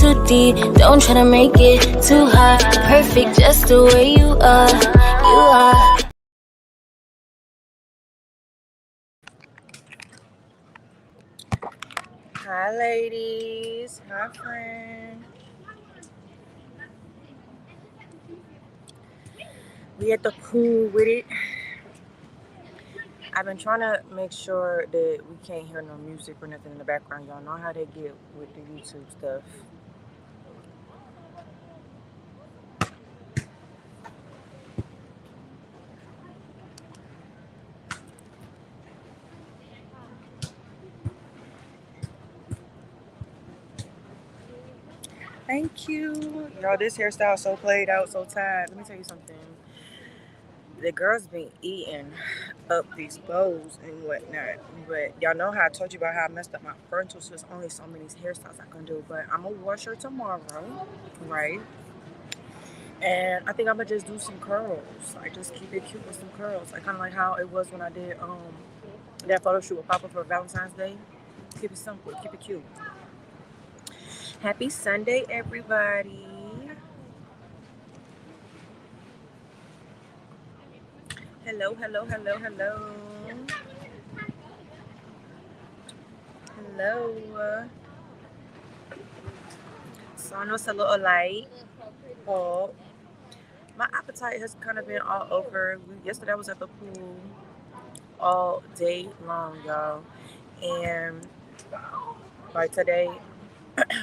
too deep. Don't try to make it too hot. Perfect just the way you are. You are. Hi, ladies. Hi, friend. We at the pool with it. I've been trying to make sure that we can't hear no music or nothing in the background. Y'all know how they get with the YouTube stuff. Thank you. Y'all, this hairstyle so played out, so tired. Let me tell you something. The girls been eating up these bows and whatnot. But y'all know how I told you about how I messed up my frontals. So there's only so many hairstyles I can do. But I'm going to wash her tomorrow, right? And I think I'm going to just do some curls. Like, just keep it cute with some curls. Like, kind of like how it was when I did that photo shoot with Papa for Valentine's Day. Keep it simple. Keep it cute. Happy Sunday, everybody. Hello, hello, hello, hello. Hello. So I know it's a little light. Oh, my appetite has kind of been all over. Yesterday I was at the pool all day long, y'all. And like today,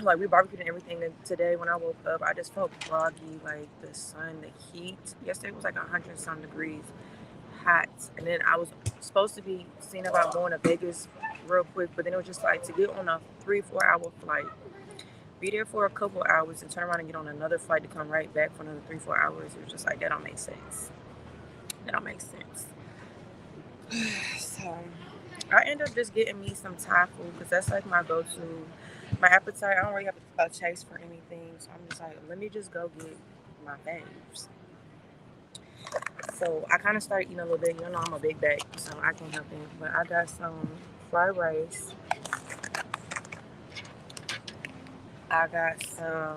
like we barbecued and everything. And today when I woke up, I just felt groggy, like the sun, the heat. Yesterday was like 100 some degrees hot. And then I was supposed to be seeing about going to Vegas real quick, but then it was just like to get on a 3-4 hour flight, be there for a couple hours and turn around and get on another flight to come right back for another 3-4 hours. It was just like, that don't make sense. That don't make sense. So I end up just getting me some Thai food because that's like my go-to. My appetite, I don't really have a taste for anything. So I'm just like, let me just go get my faves. So I kind of started eating a little bit. You know, I'm a big bag, so I can't help it. But I got some fried rice. I got some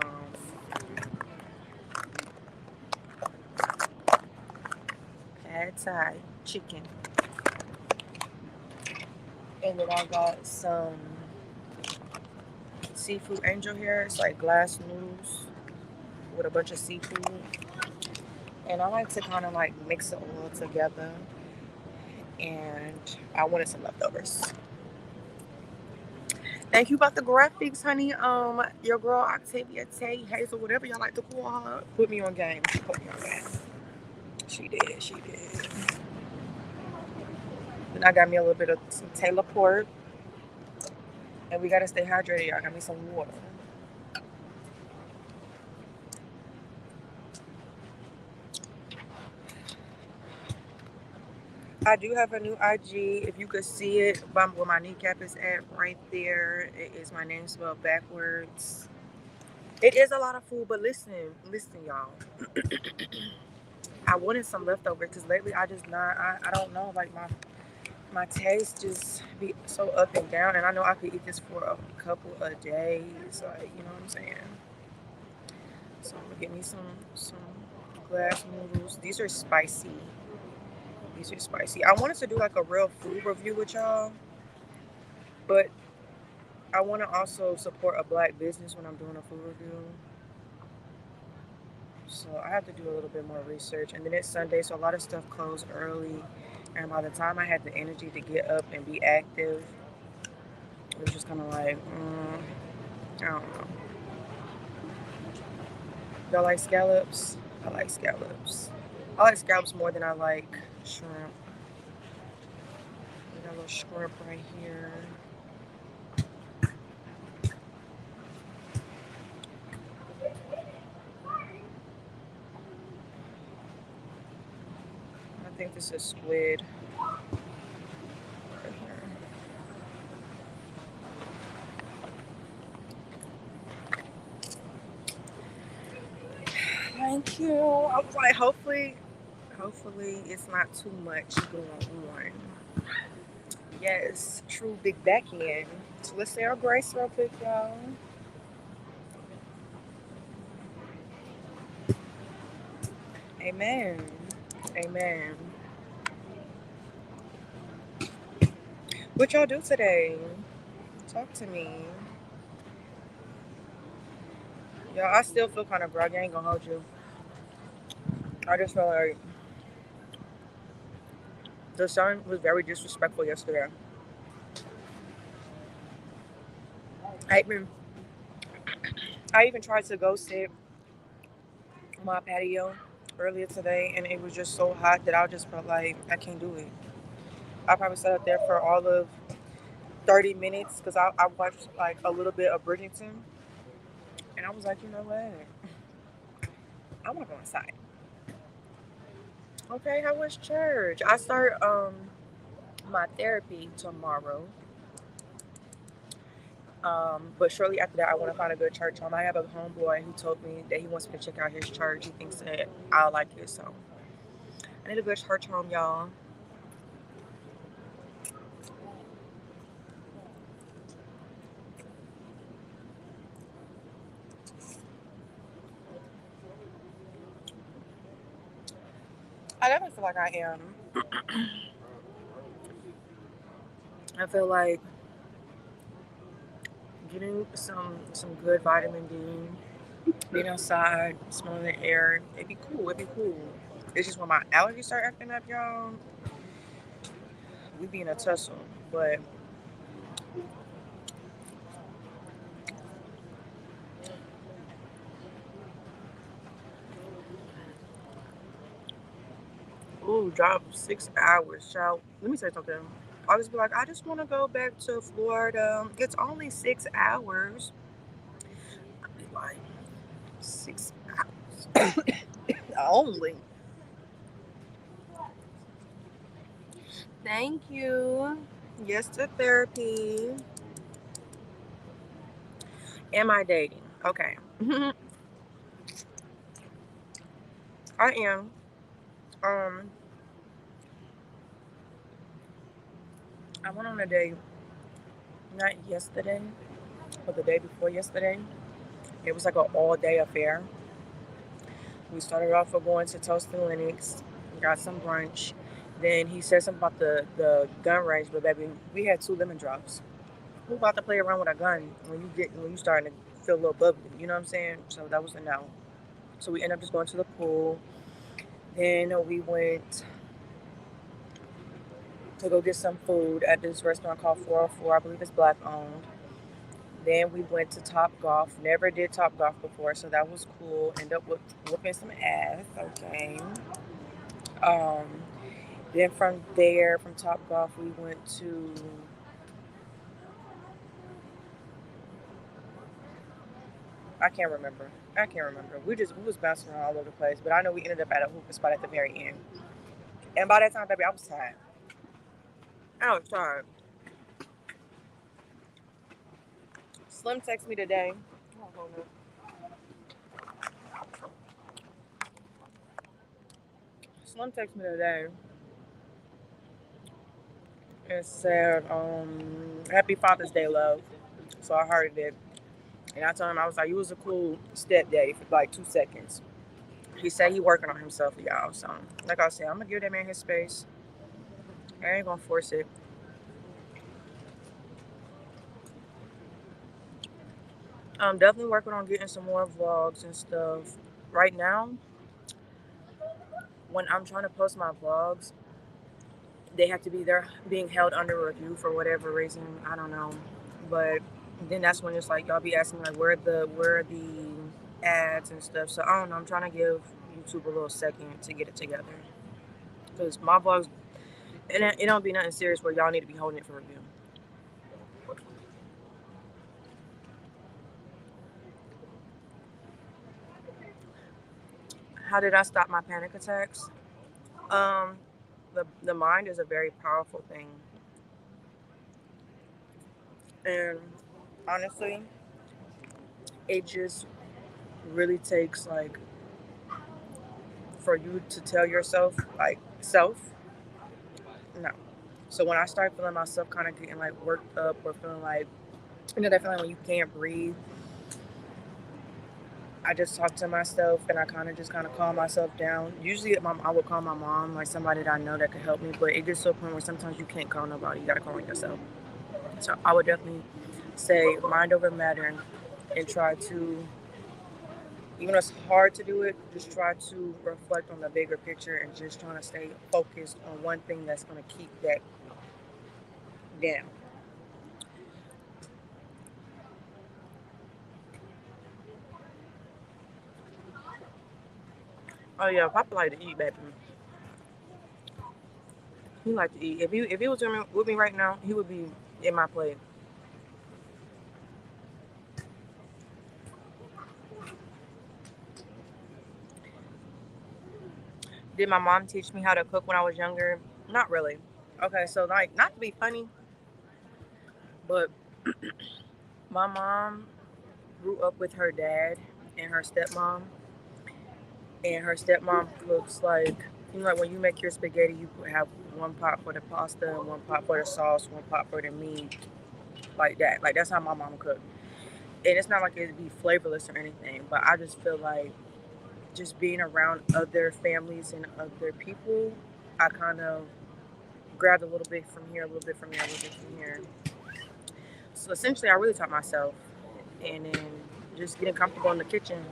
pad thai chicken. And then I got some seafood angel hair. It's like glass noodles with a bunch of seafood. And I like to kind of like mix it all together. And I wanted some leftovers. Thank you about the graphics, honey. Your girl Octavia Tay, Hazel, whatever y'all like to call her, put me on game. Put me on game. She did. She did. Then I got me a little bit of some Taylor port. And we gotta stay hydrated, y'all. Got me some water. I do have a new IG. If you could see it, where my kneecap is at, right there. It is my name spelled backwards. It is a lot of food, but listen, y'all. I wanted some leftover because lately I just not. I don't know. Like my taste just be so up and down, and I know I could eat this for a couple of days. Like, you know what I'm saying? So I'm gonna get me some glass noodles. These are spicy. These are spicy. I wanted to do like a real food review with y'all, but I want to also support a black business when I'm doing a food review. So I have to do a little bit more research. And then it's Sunday, so a lot of stuff closed early. And by the time I had the energy to get up and be active, it was just kind of like, I don't know. Y'all like scallops? I like scallops. I like scallops more than I like shrimp. We got a little shrimp right here. I think this is squid. Right here. Thank you. I was like, hopefully it's not too much going on. Yes, true big backhand. So let's say our grace real quick, y'all. Amen. Amen. What y'all do today? Talk to me. Y'all, I still feel kind of groggy. I ain't gonna hold you. I just feel like the sun was very disrespectful yesterday. I even I even tried to go sit on my patio earlier today, and it was just so hot that I just felt like I can't do it. I probably sat up there for all of 30 minutes because I watched like a little bit of Bridgerton, and I was like, you know what? I want to go inside. Okay, how was church? I start my therapy tomorrow. But shortly after that, I want to find a good church home. I have a homeboy who told me that he wants me to check out his church. He thinks that I'll like it, so I need a good church home, y'all. I definitely feel like I am. I feel like getting some good vitamin D, being outside, smelling the air, it'd be cool. It'd be cool. It's just when my allergies start acting up, y'all, we be in a tussle. But ooh, drop 6 hours, child. Let me say something. I'll just be like, I just want to go back to Florida. It's only 6 hours. I'd be like, 6 hours only. Thank you. Yes to therapy. Am I dating? Okay. I am. Um, I went on a date not yesterday, but the day before yesterday. It was like an all-day affair. We started off with going to Toast and Lennox, got some brunch. Then he said something about the gun range, but baby, we had 2 lemon drops. Who about to play around with a gun when you starting to feel a little bubbly? You know what I'm saying? So that was a no. So we ended up just going to the pool. Then we went to go get some food at this restaurant called 404. I believe it's black owned. Then we went to Top Golf. Never did Top Golf before, so that was cool. Ended up whooping some ass. Okay. Um, then from there, from Top Golf, we went to I can't remember. I can't remember. We was bouncing around all over the place, but I know we ended up at a hookah spot at the very end. And by that time, baby, I was tired. I was tired. Slim texted me today. Slim texted me today and said, "Happy Father's Day, love." So I heard it, and I told him I was like, "You was a cool stepdaddy for like 2 seconds." He said he working on himself, y'all. So, like I said, I'm gonna give that man his space. I ain't gonna force it. I'm definitely working on getting some more vlogs and stuff. Right now, when I'm trying to post my vlogs, they have to be there being held under review for whatever reason. I don't know. But then that's when it's like y'all be asking like where are the ads and stuff. So I don't know. I'm trying to give YouTube a little second to get it together. Because my vlogs, it don't be nothing serious where y'all need to be holding it for review. How did I stop my panic attacks? Um, the mind is a very powerful thing, and honestly, it just really takes like for you to tell yourself like self no. So when I start feeling myself kind of getting like worked up or feeling like that feeling when you can't breathe, I just talk to myself and I kind of calm myself down. Usually, I would call my mom, like somebody that I know that could help me. But it gets to a point where sometimes you can't call nobody. You gotta call on yourself. So I would definitely say mind over matter and try to, even though it's hard to do it, just try to reflect on the bigger picture and just trying to stay focused on one thing that's going to keep that down. Oh yeah, Papa like to eat, baby. He like to eat. If he was with me right now, he would be in my plate. Did my mom teach me how to cook when I was younger? Not really. Okay, so like not to be funny, but my mom grew up with her dad and her stepmom, and her stepmom cooks like, you know, like when you make your spaghetti, you have one pot for the pasta and one pot for the sauce, one pot for the meat, like that. Like that's how my mom cooked. And it's not like it'd be flavorless or anything, but I just feel like just being around other families and other people, I kind of grabbed a little bit from here, a little bit from here, a little bit from here. So essentially, I really taught myself, and then just getting comfortable in the kitchen.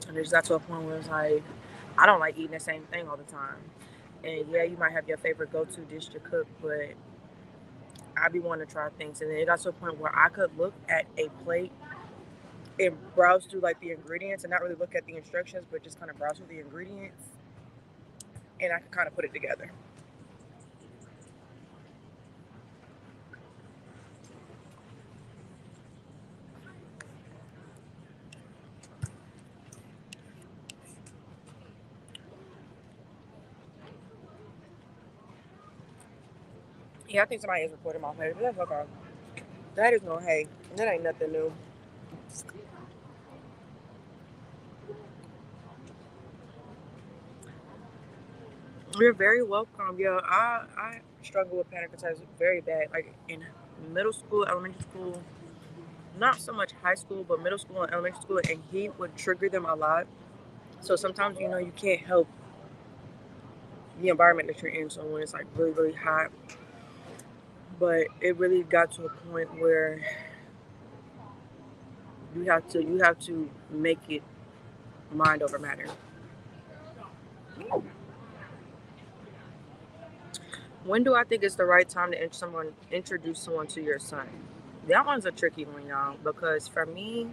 And it just got to a point where it's like, I don't like eating the same thing all the time. And yeah, you might have your favorite go-to dish to cook, but I be wanting to try things. And then it got to a point where I could look at a plate and browse through like the ingredients and not really look at the instructions, but just kind of browse through the ingredients, and I could kind of put it together. Yeah, I think somebody is recording my page, but that's okay. That is no hate. That ain't nothing new. You're very welcome. Yeah, I struggle with panic attacks very bad. Like in middle school, elementary school, not so much high school, but middle school and elementary school, and heat would trigger them a lot. So sometimes you can't help the environment that you're in. So when it's like really really hot, but it really got to a point where you have to make it mind over matter. When do I think it's the right time to introduce someone to your son? That one's a tricky one, y'all, because for me,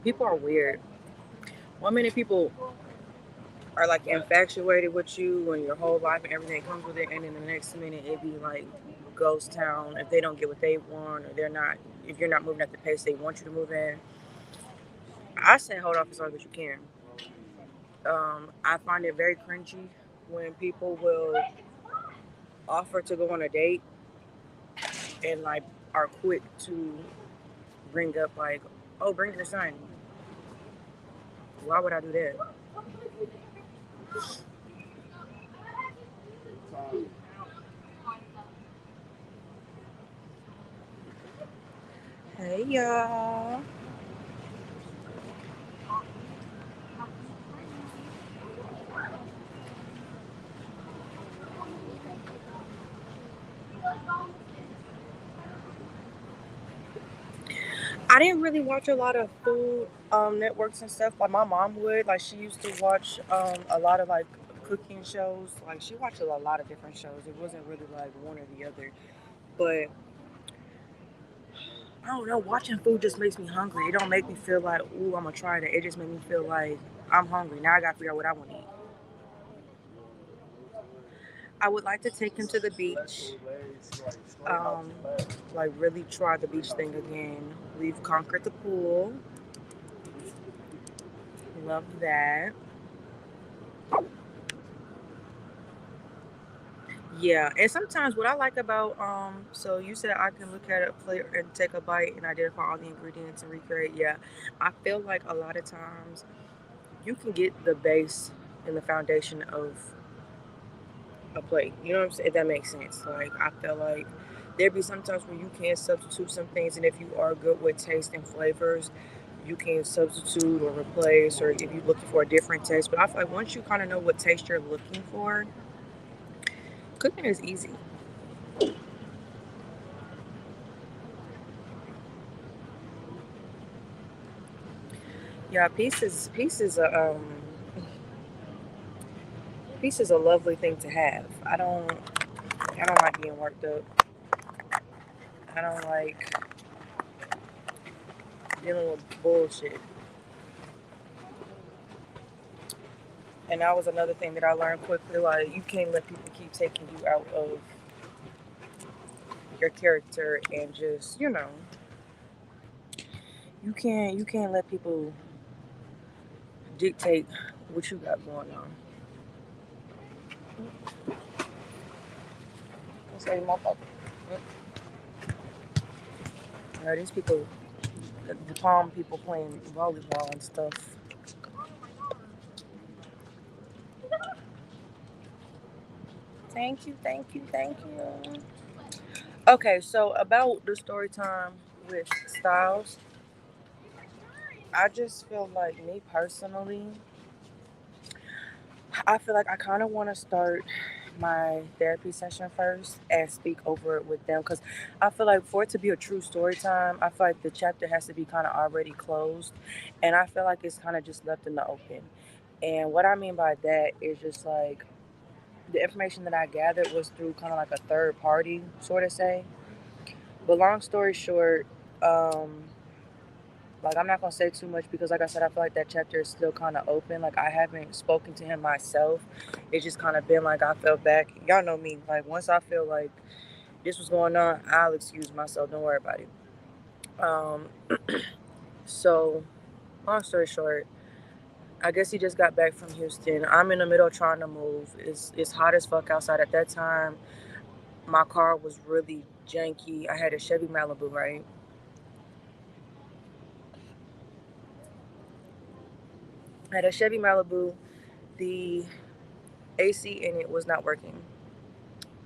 people are weird. One minute people are like infatuated with you and your whole life and everything that comes with it, and then the next minute it be like ghost town if they don't get what they want, or they're not, if you're not moving at the pace they want you to move in. I say hold off as long as you can. I find it very cringy when people will offer to go on a date and like are quick to bring up like, oh, bring your son. Why would I do that? Hey y'all. I didn't really watch a lot of food networks and stuff like my mom would. Like she used to watch a lot of like cooking shows. Like she watched a lot of different shows. It wasn't really like one or the other. But I don't know. Watching food just makes me hungry. It don't make me feel like, ooh, I'm gonna try that. It just made me feel like I'm hungry. Now I gotta figure out what I want to eat. I would like to take him to the beach. Um, like really try the beach thing again. We've conquered the pool. Love that. Yeah, and sometimes what I like about so you said I can look at a plate and take a bite and identify all the ingredients and recreate. Yeah, I feel like a lot of times you can get the base and the foundation of a plate. You know what I'm saying? If that makes sense. Like I feel like There be sometimes where you can substitute some things, and if you are good with taste and flavors, you can substitute or replace, or if you're looking for a different taste. But I feel like once you kind of know what taste you're looking for, cooking is easy. Yeah, peace is a lovely thing to have. I don't like being worked up. I don't like dealing with bullshit. And that was another thing that I learned quickly. Like, you can't let people keep taking you out of your character, and just, you can't let people dictate what you got going on. Say, motherfucker. These people, the palm people playing volleyball and stuff. Thank you, thank you, thank you. Okay, so about the story time with Styles, I just feel like, me personally, I feel like I kind of want to start my therapy session first and speak over it with them, because I feel like for it to be a true story time, I feel like the chapter has to be kind of already closed, and I feel like it's kind of just left in the open. And what I mean by that is just like the information that I gathered was through kind of like a third party, sort of say. But long story short, um, like, I'm not gonna say too much because, like I said, I feel like that chapter is still kind of open. Like, I haven't spoken to him myself. It's just kind of been like I felt back. Y'all know me. Like, once I feel like this was going on, I'll excuse myself. Don't worry about it. Um, so long story short, I guess he just got back from Houston. I'm in the middle of trying to move. It's hot as fuck outside at that time. My car was really janky. I had a Chevy Malibu, right? I had a Chevy Malibu. The AC in it was not working.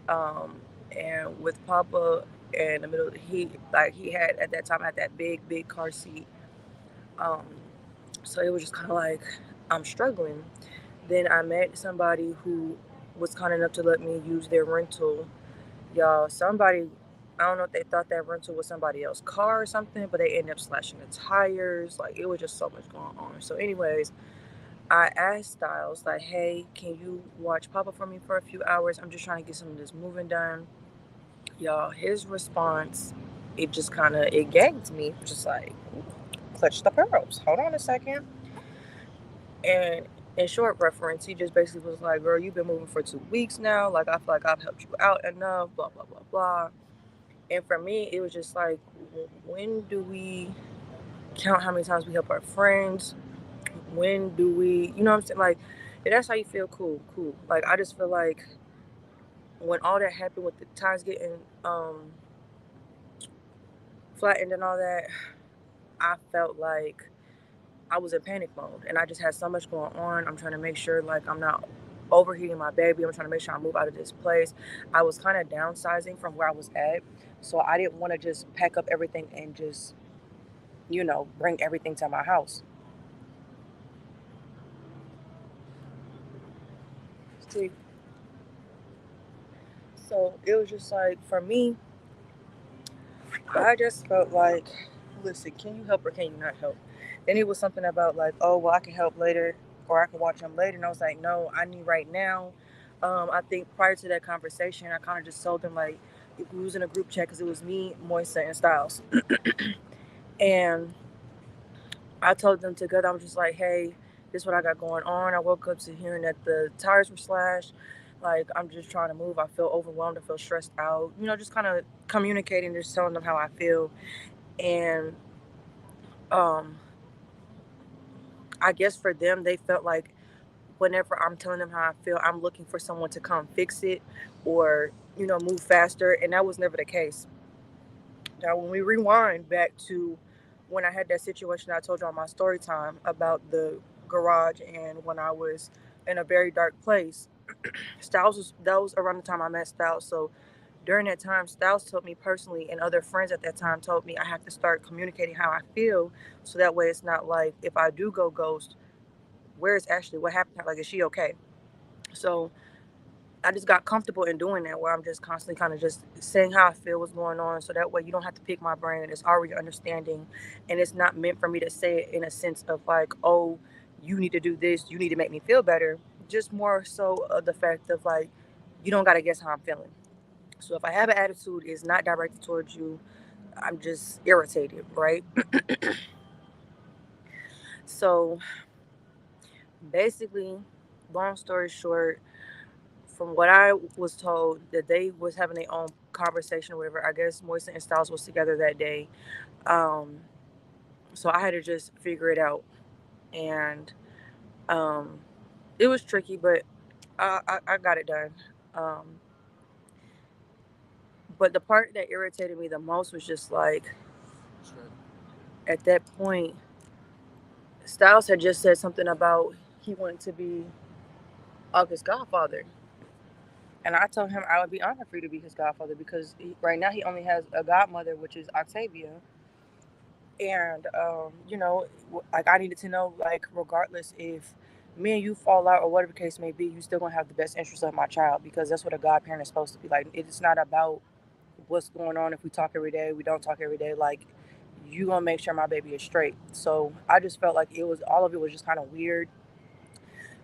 And with Papa in the middle, he had at that time, had that big car seat. Um, so it was just kind of like, I'm struggling. Then I met somebody who was kind enough to let me use their rental. Y'all, somebody, I don't know if they thought that rental was somebody else's car or something, but they ended up slashing the tires. Like, it was just so much going on. So, anyways, I asked Styles, like, hey, can you watch Papa for me for a few hours? I'm just trying to get some of this moving done. Y'all, his response, it just kind of, it gagged me, just like, clutch the pearls. Hold on a second. And in short reference, he just basically was like, girl, you've been moving for 2 weeks now. Like, I feel like I've helped you out enough, blah, blah, blah, blah. And for me, it was just like, when do we count how many times we help our friends? When do we, you know what I'm saying? Like, if that's how you feel, cool, cool. Like, I just feel like when all that happened with the tires getting flattened and all that, I felt like I was in panic mode, and I just had so much going on. I'm trying to make sure, like, I'm not overheating my baby. I'm trying to make sure I move out of this place. I was kind of downsizing from where I was at, so I didn't want to just pack up everything and just, bring everything to my house. See, so it was just like, for me, I just felt like, listen, can you help or can you not help? Then it was something about like, oh, well, I can help later or I can watch them later. And I was like, no, I need right now. I think prior to that conversation, I kind of just told them, like, we was in a group chat because it was me, Moisa, and Styles. And I told them together, I was just like, hey, this is what I got going on. I woke up to hearing that the tires were slashed. Like, I'm just trying to move. I feel overwhelmed. I feel stressed out. Just kind of communicating, just telling them how I feel. And um, I guess for them, they felt like whenever I'm telling them how I feel, I'm looking for someone to come fix it or, move faster. And that was never the case. Now, when we rewind back to when I had that situation I told you on my story time about the garage, and when I was in a very dark place, that was around the time I met Styles. So during that time, Styles told me personally, and other friends at that time told me I have to start communicating how I feel, so that way it's not like if I do go ghost, where's Ashley? What happened? Like, is she okay? So I just got comfortable in doing that, where I'm just constantly kind of just saying how I feel, what's going on, so that way you don't have to pick my brain. It's already understanding, and it's not meant for me to say it in a sense of like, oh, you need to do this, you need to make me feel better. Just more so of the fact of like, you don't gotta guess how I'm feeling. So if I have an attitude, it's not directed towards you. I'm just irritated, right? So basically, long story short, from what I was told, that they was having their own conversation or whatever. I guess Moisa and Styles was together that day. Um, so I had to just figure it out. And um, it was tricky, but I got it done. Um, but the part that irritated me the most was just like, at that point, Styles had just said something about he wanted to be August's godfather. And I told him I would be honored for you to be his godfather because right now he only has a godmother, which is Octavia. And like I needed to know, like, regardless if me and you fall out or whatever the case may be, you still gonna have the best interest of my child, because that's what a godparent is supposed to be. Like, it's not about what's going on if we talk every day, we don't talk every day. Like, you gonna make sure my baby is straight. So I just felt like it was all of it was just kind of weird.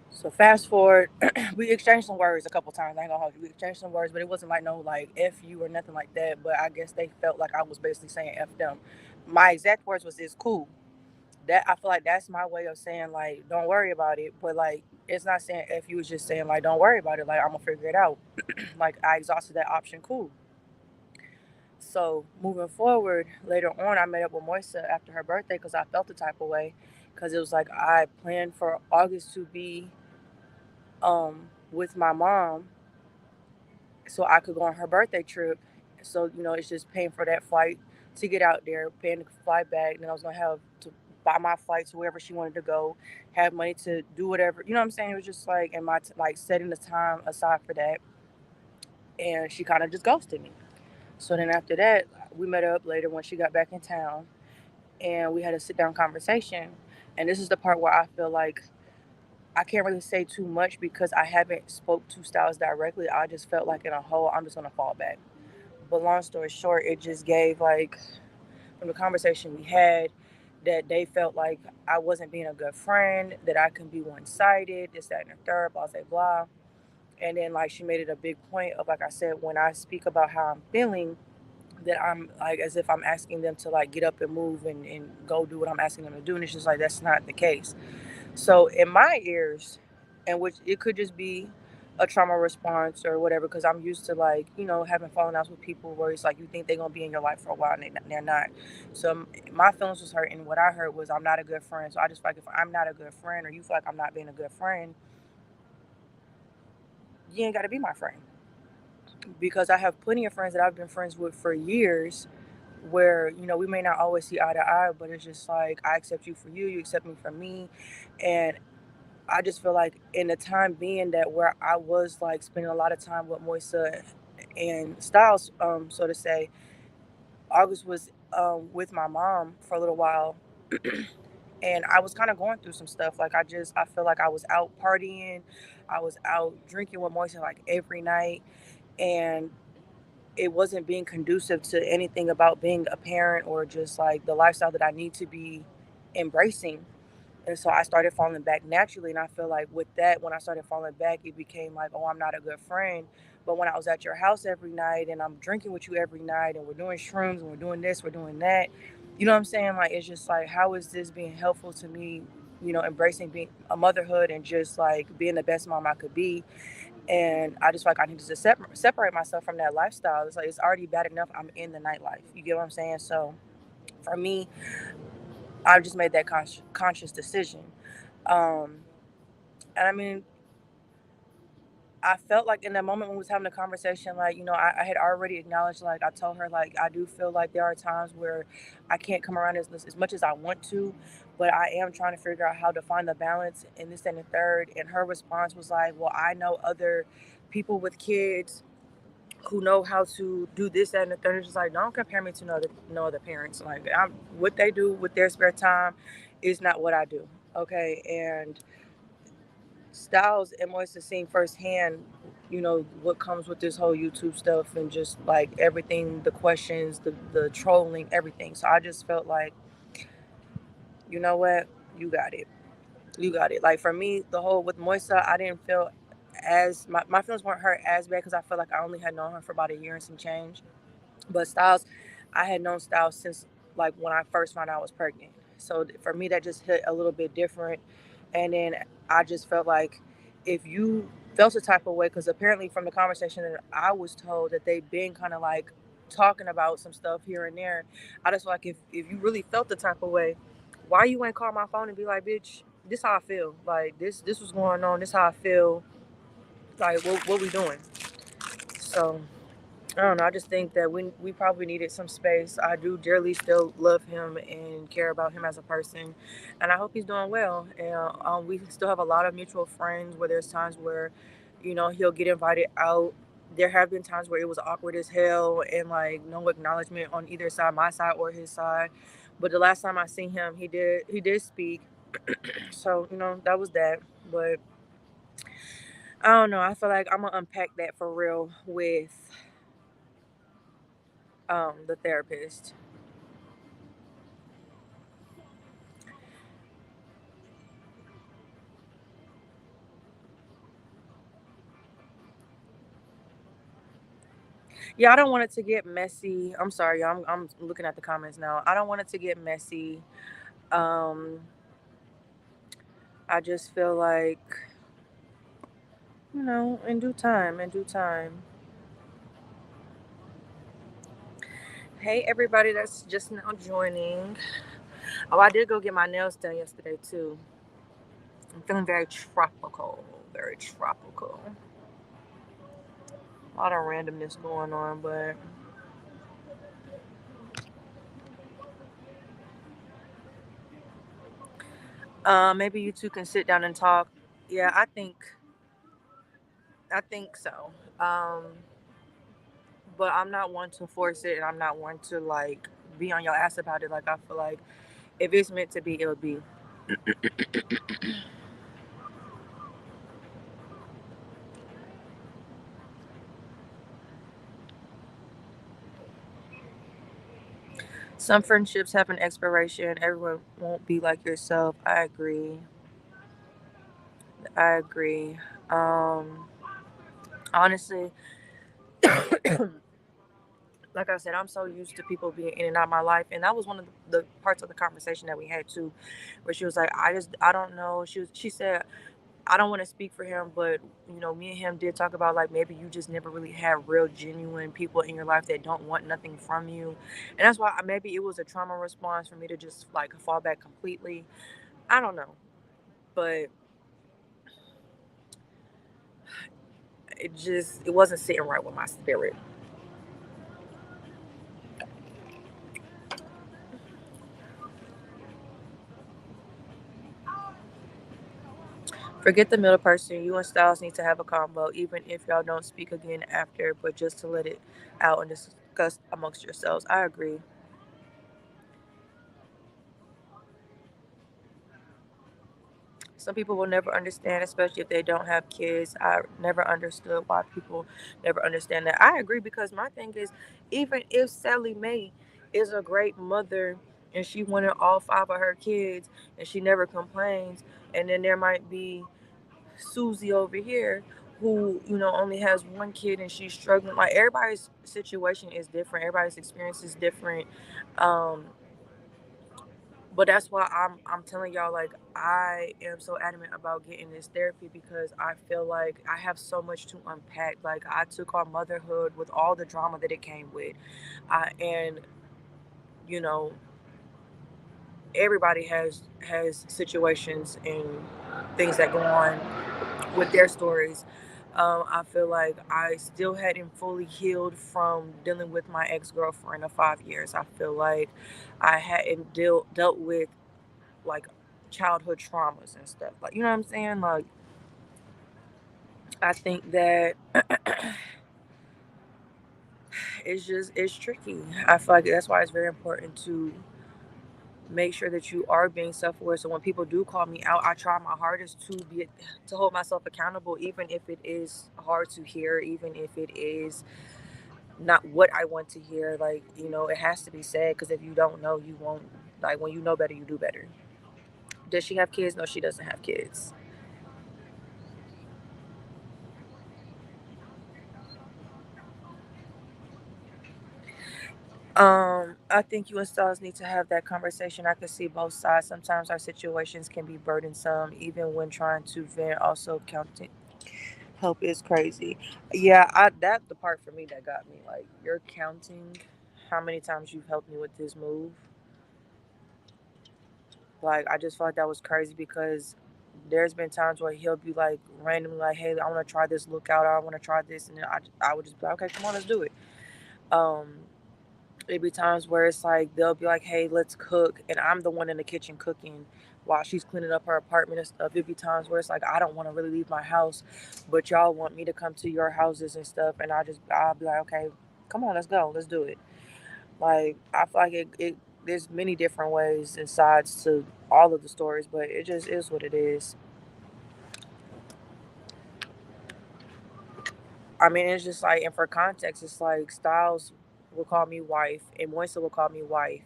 So fast forward, we exchanged some words a couple times. I ain't gonna hold you. We exchanged some words, but it wasn't like no like F you or nothing like that. But I guess they felt like I was basically saying F them. My exact words was, "It's cool." That, I feel like that's my way of saying like, don't worry about it. But like, it's not saying F you, it's just saying like, don't worry about it. Like, I'm gonna figure it out. Like, I exhausted that option. Cool. So moving forward, later on, I met up with Moisa after her birthday because I felt the type of way, because it was like I planned for August to be with my mom so I could go on her birthday trip. So, it's just paying for that flight to get out there, paying the flight back. Then I was gonna have to buy my flight to wherever she wanted to go, have money to do whatever. You know what I'm saying? It was just like, and like setting the time aside for that. And she kind of just ghosted me. So then after that, we met up later when she got back in town, and we had a sit down conversation. And this is the part where I feel like I can't really say too much because I haven't spoke to Styles directly. I just felt like in a hole, I'm just gonna fall back. But long story short, it just gave like, from the conversation we had, that they felt like I wasn't being a good friend, that I can be one sided, this, that, and the third, blah, blah, blah. And then like she made it a big point of, like I said, when I speak about how I'm feeling, that I'm like as if I'm asking them to like get up and move and go do what I'm asking them to do. And it's just like that's not the case. So in my ears, and which it could just be a trauma response or whatever, because I'm used to like, having fallen outs with people where it's like you think they're gonna be in your life for a while and they're not. So my feelings was hurt, and what I heard was I'm not a good friend. So I just feel like if I'm not a good friend, or you feel like I'm not being a good friend, you ain't gotta be my friend. Because I have plenty of friends that I've been friends with for years where, we may not always see eye to eye, but it's just like I accept you for you, you accept me for me. And I just feel like in the time being that where I was like spending a lot of time with Moisa and Styles, so to say, August was with my mom for a little while. And I was kind of going through some stuff. Like I feel like I was out partying, I was out drinking with Moisa like every night, and it wasn't being conducive to anything about being a parent or just like the lifestyle that I need to be embracing. And so I started falling back naturally. And I feel like with that, when I started falling back, it became like, oh, I'm not a good friend. But when I was at your house every night and I'm drinking with you every night and we're doing shrooms and we're doing this, we're doing that, you know what I'm saying? Like, it's just like, how is this being helpful to me, embracing being a motherhood and just like being the best mom I could be? And I just feel like I needed to separate myself from that lifestyle. It's like, it's already bad enough I'm in the nightlife. You get what I'm saying? So for me, I just made that conscious decision. Um, and I mean, I felt like in that moment when we was having a conversation, like, I had already acknowledged, like, I told her, like, I do feel like there are times where I can't come around as much as I want to, but I am trying to figure out how to find the balance in this and the third. And her response was like, well, I know other people with kids who know how to do this, that, and the third. It's just like, don't compare me to no other parents. Like, what they do with their spare time is not what I do. Okay, and Styles and Moist seen firsthand, what comes with this whole YouTube stuff and just like everything, the questions, the trolling, everything. So I just felt like, you know what, you got it. You got it. Like for me, the whole with Moisa, I didn't feel as my feelings weren't hurt as bad because I felt like I only had known her for about a year and some change. But Styles, I had known Styles since like when I first found out I was pregnant. So for me, that just hit a little bit different. And then I just felt like if you felt a type of way, because apparently from the conversation that I was told that they've been kind of like talking about some stuff here and there. I just feel like if you really felt the type of way, why you ain't call my phone and be like, bitch, this how I feel. Like this was going on. This how I feel. Like what we doing? So I don't know. I just think that we probably needed some space. I do dearly still love him and care about him as a person, and I hope he's doing well. And we still have a lot of mutual friends. Where there's times where, he'll get invited out. There have been times where it was awkward as hell and like no acknowledgement on either side, my side or his side. But the last time I seen him, he did speak. So that was that. But I don't know. I feel like I'm gonna unpack that for real with the therapist. Yeah, I don't want it to get messy. I'm sorry, I'm looking at the comments now. I don't want it to get messy. Um, I just feel like, in due time, in due time. Hey, everybody that's just now joining. Oh, I did go get my nails done yesterday too. I'm feeling very tropical, very tropical. A lot of randomness going on, but maybe you two can sit down and talk. Yeah, I think so. But I'm not one to force it, and I'm not one to like be on your ass about it. Like I feel like if it's meant to be, it'll be. Some friendships have an expiration. Everyone won't be like yourself. I agree. I agree. Honestly, like I said, I'm so used to people being in and out of my life, and that was one of the parts of the conversation that we had too, where she was like, I don't know. She said, I don't want to speak for him, but me and him did talk about like maybe you just never really had real genuine people in your life that don't want nothing from you, and that's why maybe it was a trauma response for me to just like fall back completely. I don't know, but it wasn't sitting right with my spirit. Forget the middle person. You and Styles need to have a combo, even if y'all don't speak again after, but just to let it out and discuss amongst yourselves. I agree. Some people will never understand, especially if they don't have kids. I never understood why people never understand that. I agree because my thing is, even if Sally Mae is a great mother and she wanted all five of her kids and she never complains, and then there might be Susie over here who only has one kid and she's struggling. Like everybody's situation is different, everybody's experience is different. Um, but that's why I'm telling y'all, like, I am so adamant about getting this therapy because I feel like I have so much to unpack. Like I took on motherhood with all the drama that it came with. And you know, everybody has situations and things that go on with their stories. I feel like I still hadn't fully healed from dealing with my ex-girlfriend of 5 years. I feel like I hadn't dealt with like childhood traumas and stuff. Like, you know what I'm saying? Like, I think that it's tricky. I feel like that's why it's very important to make sure that you are being self-aware. So when people do call me out, I try my hardest to hold myself accountable, even if it is hard to hear, even if it is not what I want to hear. Like, it has to be said, because if you don't know, you won't. Like, when you know better, you do better. Does she have kids? No, she doesn't have kids. I think you and Styles need to have that conversation. I can see both sides. Sometimes our situations can be burdensome, even when trying to vent. Also, counting help is crazy. Yeah, that's the part for me that got me. Like, you're counting how many times you've helped me with this move. Like, I just felt like that was crazy, because there's been times where he'll be like randomly like, "Hey, I want to try this lookout. I want to try this," and then I would just be like, "Okay, come on, let's do it." Um, It'd be times where it's like they'll be like, "Hey, let's cook," and I'm the one in the kitchen cooking while she's cleaning up her apartment and stuff. It'd be times where it's like I don't want to really leave my house, but y'all want me to come to your houses and stuff, and I'll be like, "Okay, come on, let's go, let's do it." Like, I feel like it there's many different ways and sides to all of the stories, but it just is what it is. I mean, it's just like, and for context, it's like Styles will call me wife, and Moisa will call me wife.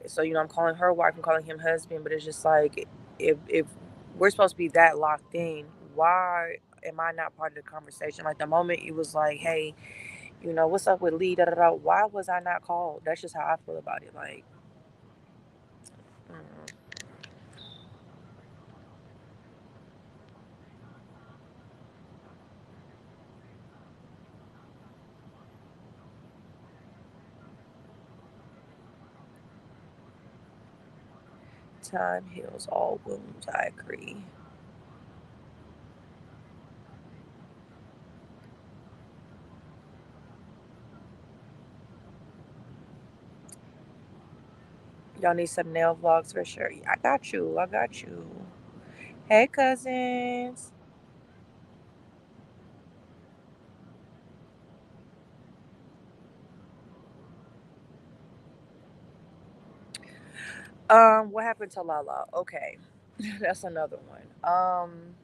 So, I'm calling her wife, I'm calling him husband, but it's just like, if we're supposed to be that locked in, why am I not part of the conversation? Like, the moment it was like, "Hey, what's up with Lee? Da da da." Why was I not called? That's just how I feel about it. Like, mm, time heals all wounds. I agree. Y'all need some nail vlogs for sure. Yeah, I got you. I got you. Hey, cousins. What happened to Lala? Okay, that's another one.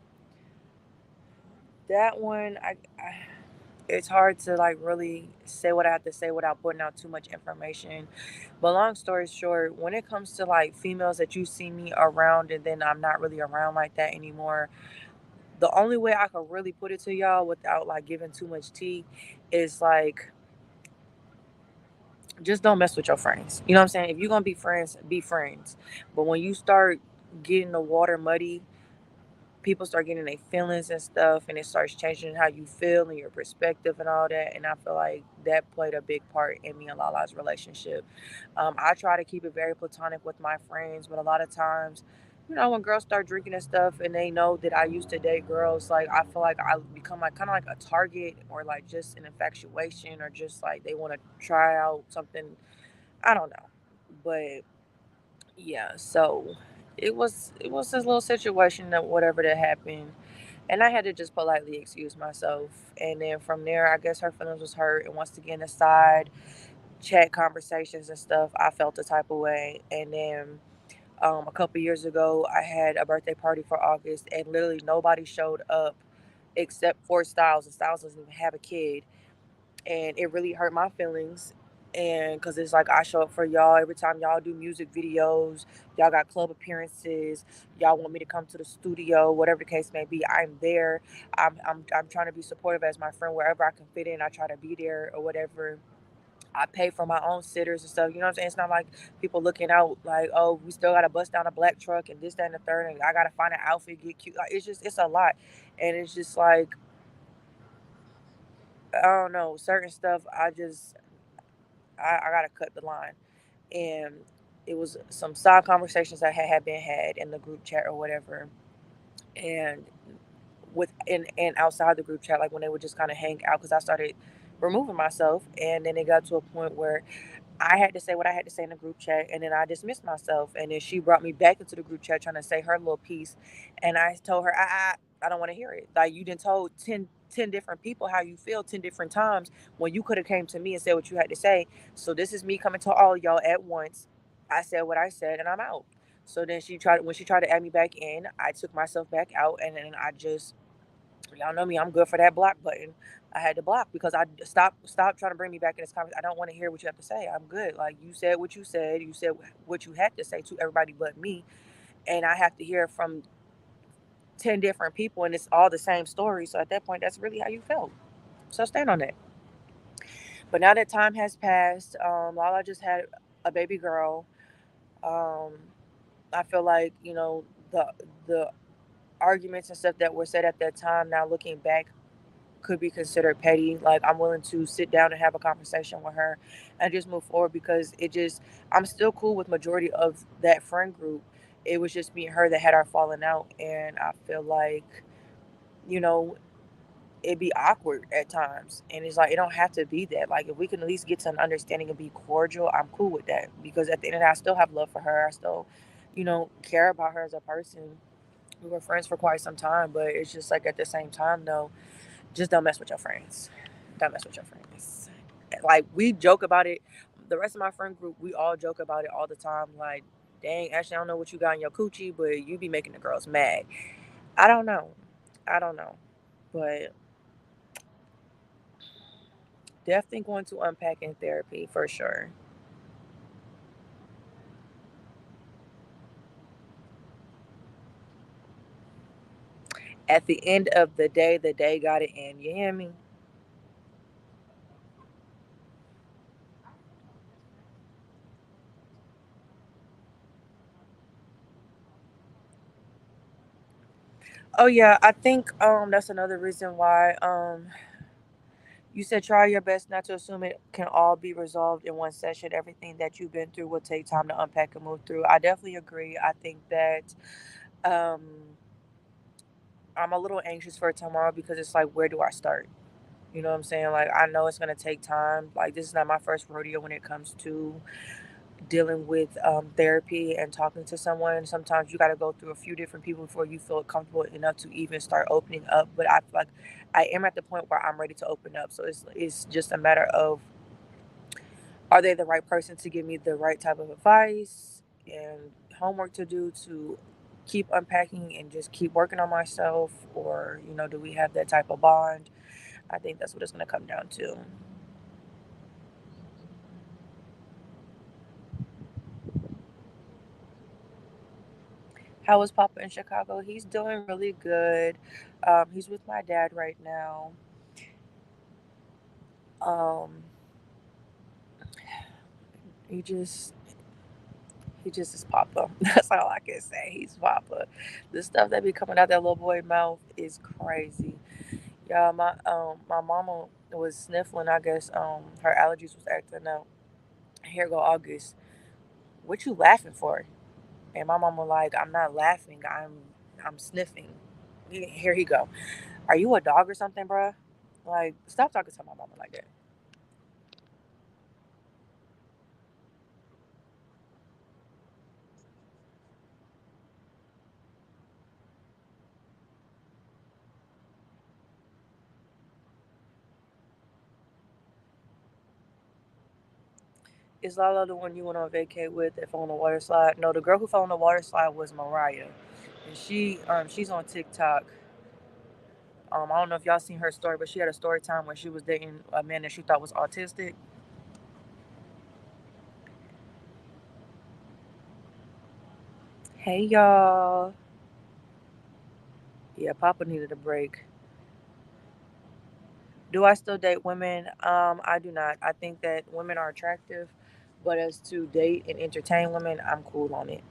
That one, it's hard to like really say what I have to say without putting out too much information. But long story short, when it comes to like females that you see me around and then I'm not really around like that anymore, the only way I could really put it to y'all without like giving too much tea is like, just don't mess with your friends. You know what I'm saying? If you're gonna be friends, be friends. But when you start getting the water muddy, people start getting their feelings and stuff, and it starts changing how you feel and your perspective and all that. And I feel like that played a big part in me and Lala's relationship. I try to keep it very platonic with my friends, but a lot of times, when girls start drinking and stuff and they know that I used to date girls, like, I feel like I become like kind of like a target, or like just an infatuation, or just like they want to try out something. I don't know. But yeah, so it was this little situation, that whatever that happened, and I had to just politely excuse myself. And then from there, I guess her feelings was hurt, and once again, aside chat conversations and stuff, I felt the type of way. And then a couple years ago, I had a birthday party for August, and literally nobody showed up except for Styles, and Styles doesn't even have a kid, and it really hurt my feelings. And because it's like, I show up for y'all every time y'all do music videos, y'all got club appearances, y'all want me to come to the studio, whatever the case may be, I'm there. I'm trying to be supportive as my friend wherever I can fit in. I try to be there or whatever. I pay for my own sitters and stuff. You know what I'm saying? It's not like people looking out like, "Oh, we still got to bust down a black truck and this, that, and the third, and I got to find an outfit, get cute." Like, it's a lot. And it's just like, I don't know, certain stuff, I gotta cut the line. And it was some side conversations that had been had in the group chat or whatever, and and outside the group chat, like when they would just kind of hang out, because I started removing myself, and then it got to a point where I had to say what I had to say in the group chat, and then I dismissed myself. And then she brought me back into the group chat trying to say her little piece, and I told her, I don't want to hear it. Like you didn't told 10 different people how you feel 10 different times when you could have came to me and said what you had to say. So this is me coming to all y'all at once. I said what I said, and I'm out. So then she tried to add me back in, I took myself back out, and then I just, y'all know me, I'm good for that block button. I had to block because I stop trying to bring me back in this conversation. I don't want to hear what you have to say. I'm good. Like you said what you said. You said what you had to say to everybody but me, and I have to hear from 10 different people, and it's all the same story. So at that point, that's really how you felt. So stand on that. But now that time has passed, Lala just had a baby girl. Um, I feel like the arguments and stuff that were said at that time. Now looking back, could be considered petty. Like I'm willing to sit down and have a conversation with her and just move forward because I'm still cool with majority of that friend group. It was just me and her that had our falling out, and I feel like, you know, it'd be awkward at times. And it's like it don't have to be that. Like if we can at least get to an understanding and be cordial, I'm cool with that. Because at the end of the day, I still have love for her. I still, care about her as a person. We were friends for quite some time, but it's just like at the same time though, just don't mess with your friends. Don't mess with your friends. Like we joke about it. The rest of my friend group, we all joke about it all the time. Like, dang, Ashley, I don't know what you got in your coochie, but you be making the girls mad. I don't know. I don't know. But definitely going to unpacking therapy for sure. At the end of the day got to end. You hear me? Oh yeah, I think that's another reason why you said try your best not to assume it can all be resolved in one session. Everything that you've been through will take time to unpack and move through. I definitely agree. I think that um, I'm a little anxious for tomorrow because it's like, where do I start? You know what I'm saying? Like, I know it's going to take time. Like, this is not my first rodeo when it comes to dealing with therapy and talking to someone. Sometimes you got to go through a few different people before you feel comfortable enough to even start opening up. But I feel like I am at the point where I'm ready to open up. So it's just a matter of, are they the right person to give me the right type of advice and homework to do to keep unpacking and just keep working on myself, or do we have that type of bond? I think that's what it's going to come down to. How is Papa in Chicago? He's doing really good. He's with my dad right now. Um, he just he just is Papa. That's all I can say. He's Papa. The stuff that be coming out that little boy mouth is crazy. Yeah, my mama was sniffling. I guess her allergies was acting up. Here go August. What you laughing for? And my mama like, I'm not laughing. I'm sniffing. Here he go. Are you a dog or something, bruh? Like, stop talking to my mama like that. Is Lala the one you went on vacay with that fell on the water slide? No, the girl who fell on the water slide was Mariah, and she's on TikTok. I don't know if y'all seen her story, but she had a story time where she was dating a man that she thought was autistic. Hey y'all. Yeah, Papa needed a break. Do I still date women? I do not. I think that women are attractive, but as to date and entertain women, I'm cool on it.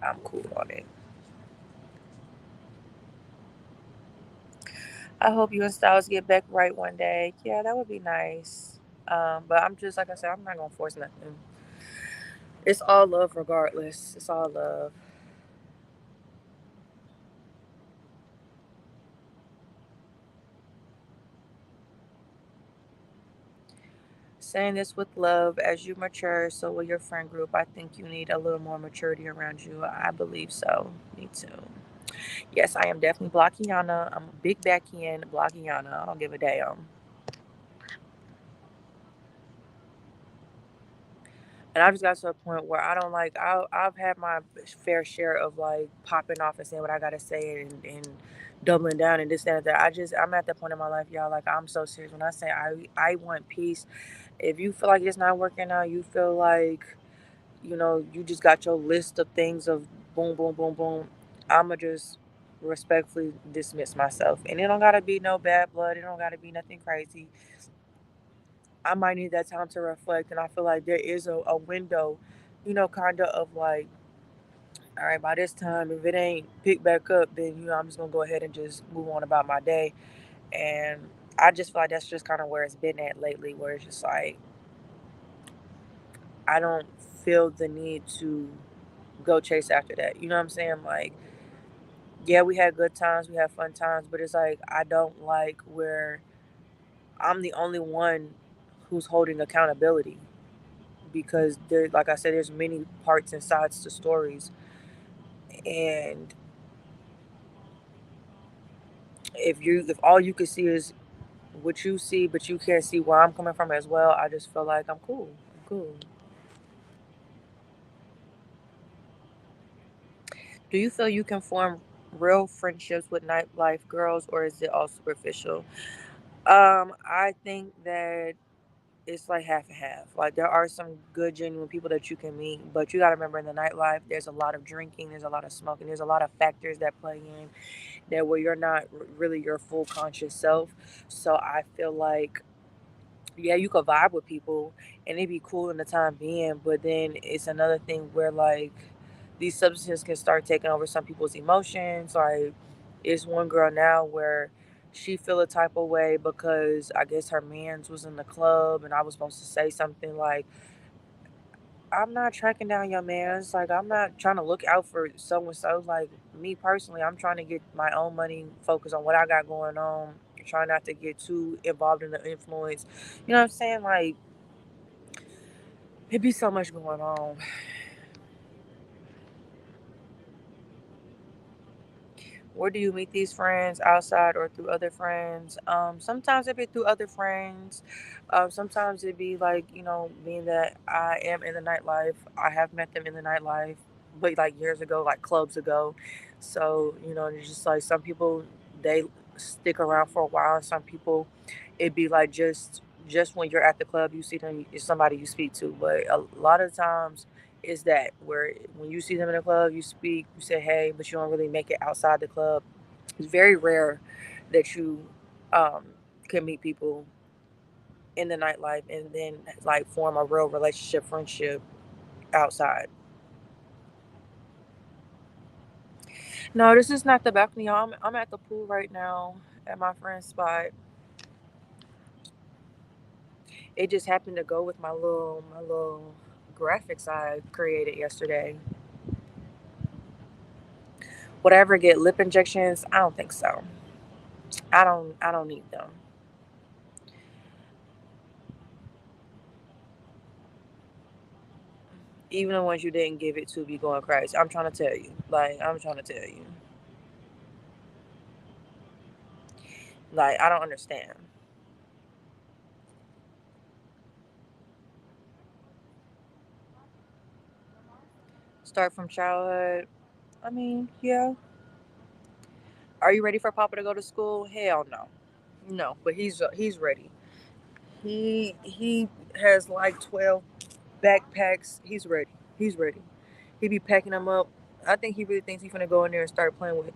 I'm cool on it. I hope you and Styles get back right one day. Yeah, that would be nice. But I'm just like I said, I'm not gonna force nothing. It's all love, regardless. It's all love. saying this with love. As you mature, so will your friend group. I think you need a little more maturity around you. I believe so. Me too. Yes, I am definitely blocking Yana. I'm a big backhand blocking Yana. I don't give a damn. And I just got to a point where I don't like. I've had my fair share of like popping off and saying what I gotta say and doubling down and this that, and that. I'm at that point in my life, y'all. Like I'm so serious when I say I want peace. If you feel like it's not working out, you feel like you just got your list of things of boom, boom, boom, boom. I'ma just respectfully dismiss myself, and it don't gotta be no bad blood. It don't gotta be nothing crazy. I might need that time to reflect, and I feel like there is a window, kind of like, all right, by this time, if it ain't picked back up, then I'm just gonna go ahead and just move on about my day. And I just feel like that's just kind of where it's been at lately, where it's just like I don't feel the need to go chase after that. You know what I'm saying? Like, yeah, we had good times, we had fun times, but it's like I don't like where I'm the only one who's holding accountability because there, like I said, there's many parts and sides to stories, and if all you can see is what you see, but you can't see where I'm coming from as well, I just feel like I'm cool. I'm cool. Do you feel you can form real friendships with nightlife girls, or is it all superficial? I think that it's like half and half. Like there are some good, genuine people that you can meet, but you got to remember in the nightlife, there's a lot of drinking, there's a lot of smoking, there's a lot of factors that play in that where you're not really your full conscious self. So I feel like yeah, you could vibe with people and it'd be cool in the time being, but then it's another thing where like these substances can start taking over some people's emotions. Like it's one girl now where she feel a type of way because I guess her man's was in the club and I was supposed to say something like, I'm not tracking down your man's. Like I'm not trying to look out for so and so. Like me personally, I'm trying to get my own money, focus on what I got going on, try not to get too involved in the influence. You know what I'm saying? Like it be so much going on. Where do you meet these friends, outside or through other friends? Sometimes it be through other friends. Sometimes it be like, being that I am in the nightlife. I have met them in the nightlife, but like years ago, like clubs ago. So, it's just like some people they stick around for a while, and some people it be like just when you're at the club, you see them, it's somebody you speak to. But a lot of times is that where when you see them in the club, you speak, you say hey, but you don't really make it outside the club. It's very rare that you um, can meet people in the nightlife and then like form a real relationship, friendship outside. No, this is not the balcony. I'm at the pool right now at my friend's spot. It just happened to go with my little graphics I created yesterday. Would I ever get lip injections? I don't think so. I don't need them. Even the ones you didn't give it to be going crazy. I'm trying to tell you. Like, I'm trying to tell you. Like, I don't understand. Start from childhood. I mean, yeah. Are you ready for Papa to go to school? Hell no. No, but he's ready. He has like 12 backpacks. He's ready. He's ready. He be packing them up. I think he really thinks he's gonna go in there and start playing with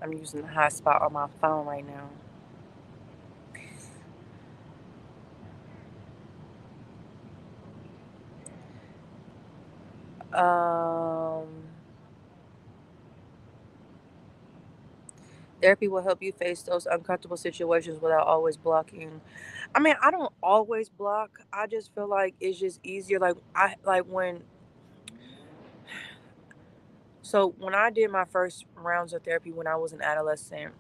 I'm using the hotspot on my phone right now. Um, Therapy will help you face those uncomfortable situations without always blocking. I mean, I don't always block. I just feel like it's just easier. Like I like when so when I did my first rounds of therapy when I was an adolescent,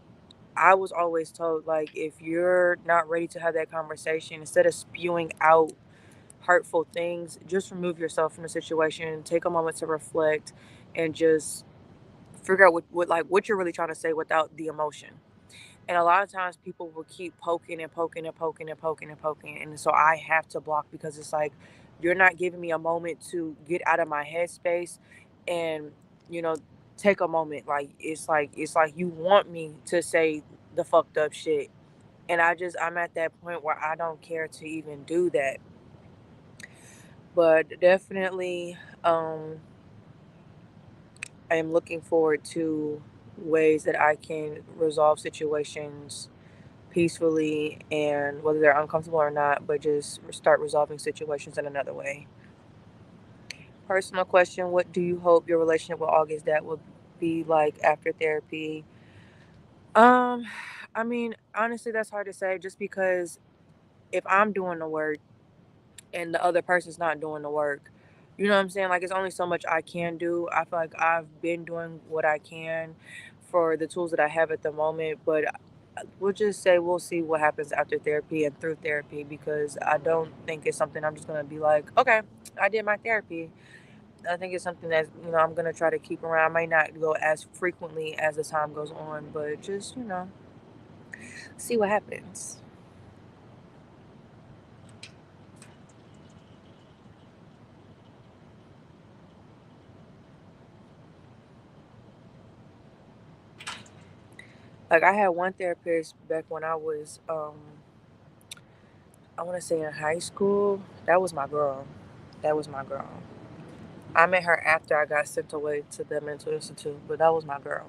I was always told like if you're not ready to have that conversation, instead of spewing out hurtful things, just remove yourself from the situation, take a moment to reflect and just figure out what you're really trying to say without the emotion. And a lot of times people will keep poking and poking and poking and poking and poking. And so I have to block because it's like, you're not giving me a moment to get out of my headspace and, you know, take a moment. Like, it's like you want me to say the fucked up shit. And I'm at that point where I don't care to even do that. But definitely, I am looking forward to ways that I can resolve situations peacefully and whether they're uncomfortable or not, but just start resolving situations in another way. Personal question: what do you hope your relationship with August that will be like after therapy? Um, I mean, honestly, that's hard to say just because if I'm doing the work and the other person's not doing the work, you know what I'm saying? Like, it's only so much I can do. I feel like I've been doing what I can for the tools that I have at the moment, but we'll just say we'll see what happens after therapy and through therapy because I don't think it's something I'm just gonna be like, okay, I did my therapy. I think it's something that I'm gonna try to keep around. I might not go as frequently as the time goes on, but just see what happens. Like I had one therapist back when I was I want to say in high school. That was my girl. That was my girl. I met her after I got sent away to the mental institute, but that was my girl.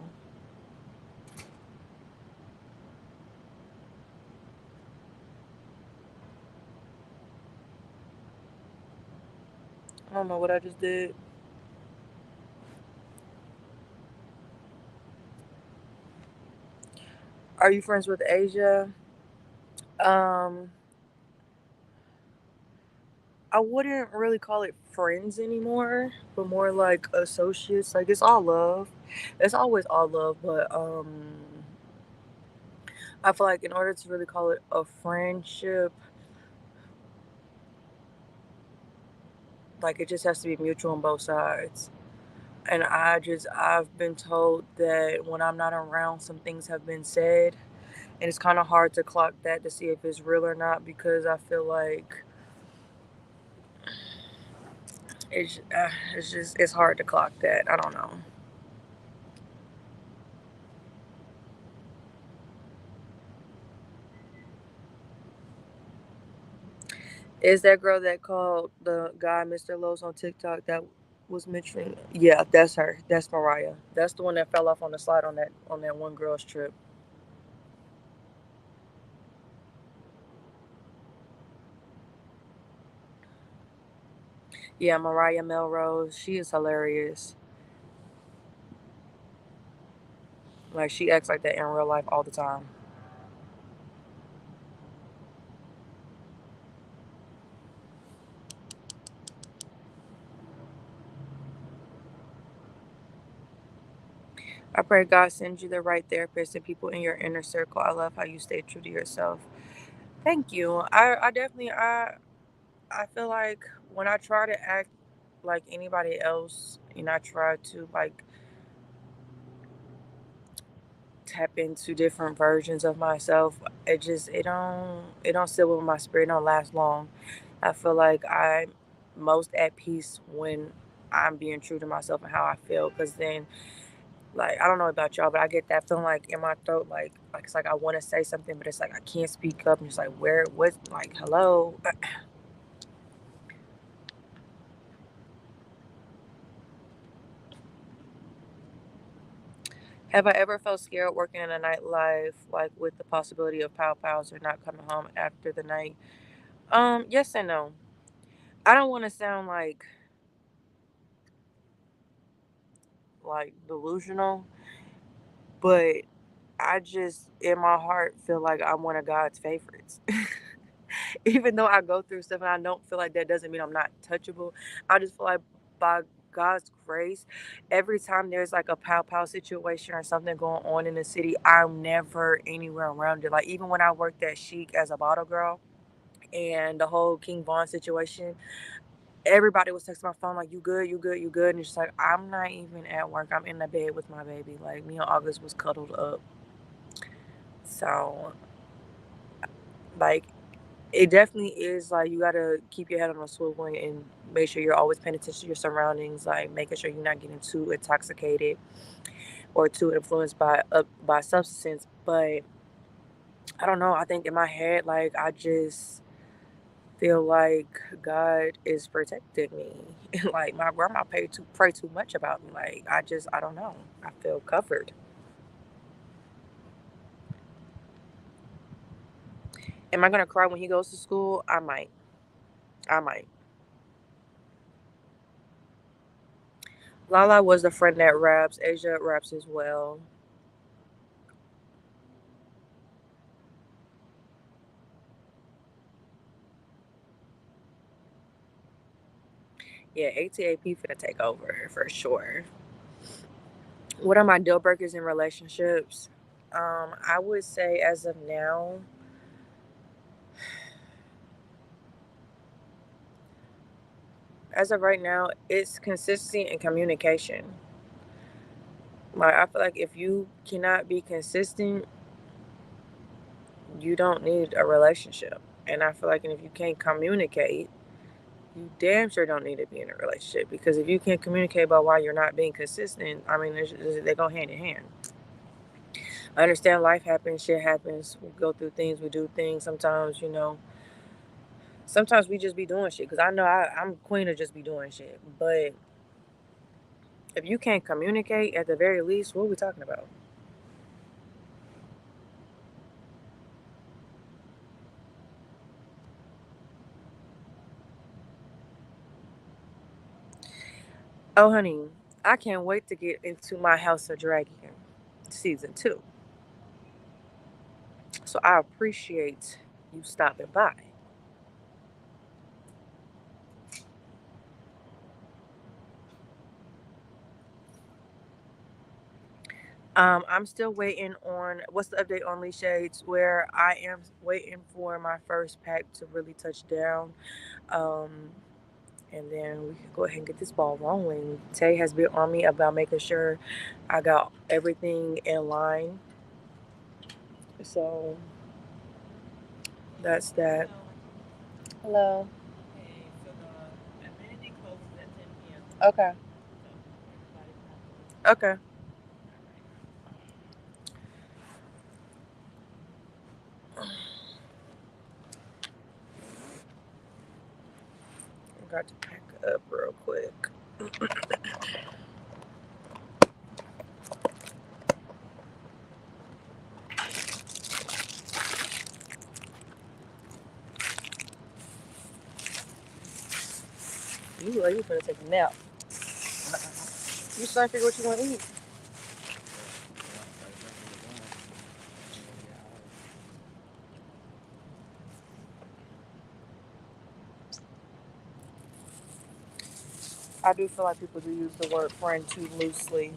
I don't know what I just did. Are you friends with Asia? Um, I wouldn't really call it friends anymore, but more like associates. Like it's all love. It's always all love, but I feel like in order to really call it a friendship, like it just has to be mutual on both sides. And I've been told that when I'm not around, some things have been said, and it's kind of hard to clock that to see if it's real or not because I feel like it's hard to clock that. I don't know. Is that girl that called the guy Mr. Lowe's on TikTok that was mentioning? Yeah, that's her. That's Mariah. That's the one that fell off on the slide on that one girl's trip. Yeah, Mariah Melrose. She is hilarious. Like she acts like that in real life all the time. I pray God sends you the right therapist and people in your inner circle. I love how you stay true to yourself. Thank you. I definitely I feel like when I try to act like anybody else and I try to like tap into different versions of myself, it don't sit with my spirit, it don't last long. I feel like I'm most at peace when I'm being true to myself and how I feel because then like I don't know about y'all, but I get that feeling like in my throat, like it's like I want to say something, but it's like I can't speak up. And it's like what, like hello. Have I ever felt scared working in a nightlife, like with the possibility of pow pows or not coming home after the night? Yes and no. I don't want to sound like delusional, but I just in my heart feel like I'm one of God's favorites. Even though I go through stuff and I don't feel like that doesn't mean I'm not touchable. I just feel like by God's grace, every time there's like a pow pow situation or something going on in the city, I'm never anywhere around it. Like even when I worked at Chic as a bottle girl and the whole King Von situation, everybody was texting my phone like, "You good? You good? You good?" And it's just like I'm not even at work. I'm in the bed with my baby. Like me and August was cuddled up. So like it definitely is like you gotta keep your head on a swivel and make sure you're always paying attention to your surroundings, like making sure you're not getting too intoxicated or too influenced by substance. But I don't know. I think in my head, like I just feel like God is protecting me. Like my grandma pray too much about me. Like I don't know. I feel covered. Am I gonna cry when he goes to school? I might. I might. Lala was the friend that raps. Asia raps as well. Yeah, ATAP finna take over for sure. What are my deal breakers in relationships? I would say as of right now, it's consistency and communication. Like I feel like if you cannot be consistent, you don't need a relationship. And I feel like if you can't communicate, you damn sure don't need to be in a relationship because if you can't communicate about why you're not being consistent, I mean, they go hand in hand. I understand life happens, shit happens. We go through things, we do things. Sometimes we just be doing shit. Cause I know I'm queen of just be doing shit. But if you can't communicate, at the very least, what are we talking about? Oh, honey, I can't wait to get into my House of Dragon season 2. So I appreciate you stopping by. I'm still waiting on what's the update on Lee Shades, where I am waiting for my first pack to really touch down. Um, and then we can go ahead and get this ball rolling. Tay has been on me about making sure I got everything in line. So that's that. Hello. Okay. Okay. I got to pack up real quick. You like you finna take a nap. You starting to figure what you want to eat. I do feel like people do use the word friend too loosely.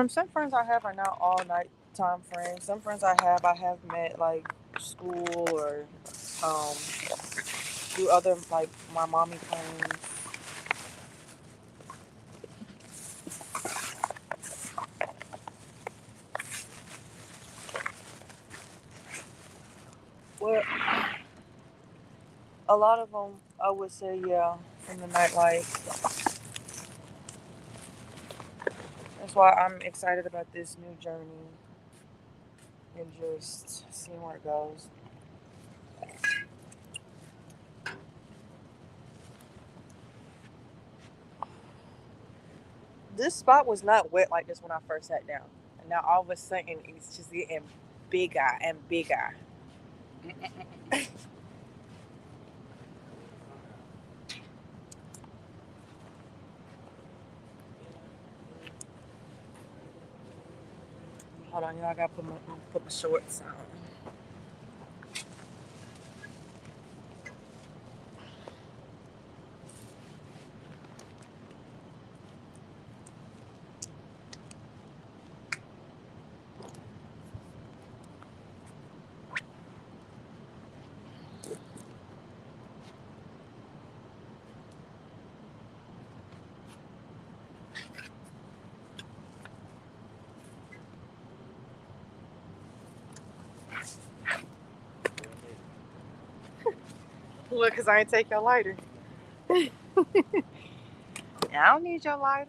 Some friends I have are not all nighttime friends. Some friends I have met like school or um through other like my mommy friends. Well, a lot of them I would say yeah from the nightlife. That's why I'm excited about this new journey. and just seeing where it goes. This spot was not wet like this when I first sat down. And now all of a sudden it's just getting bigger and bigger. Hold on, y'all, I gotta put my shorts on. Look, cause I ain't take your lighter. I don't need your lighter.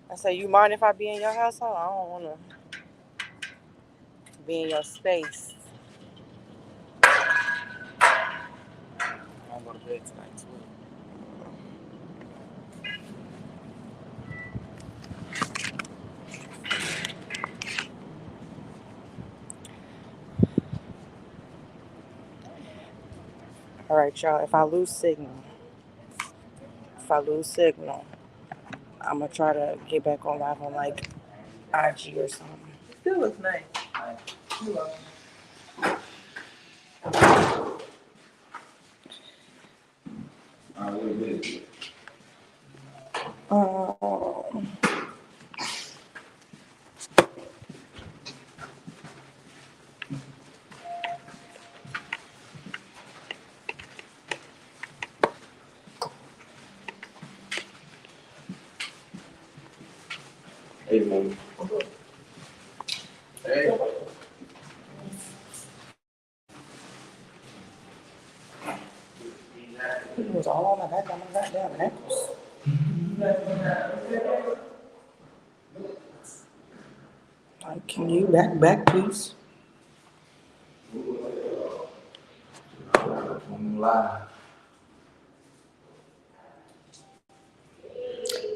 I say, you mind if I be in your household? I don't wanna be in your space. I'll go to bed tonight too. All right, y'all. If I lose signal, I'm gonna try to get back on live on like IG or something. Still looks nice. Hey, man. Hey. It was all on my back on my goddamn ankles. Like, can you back, please?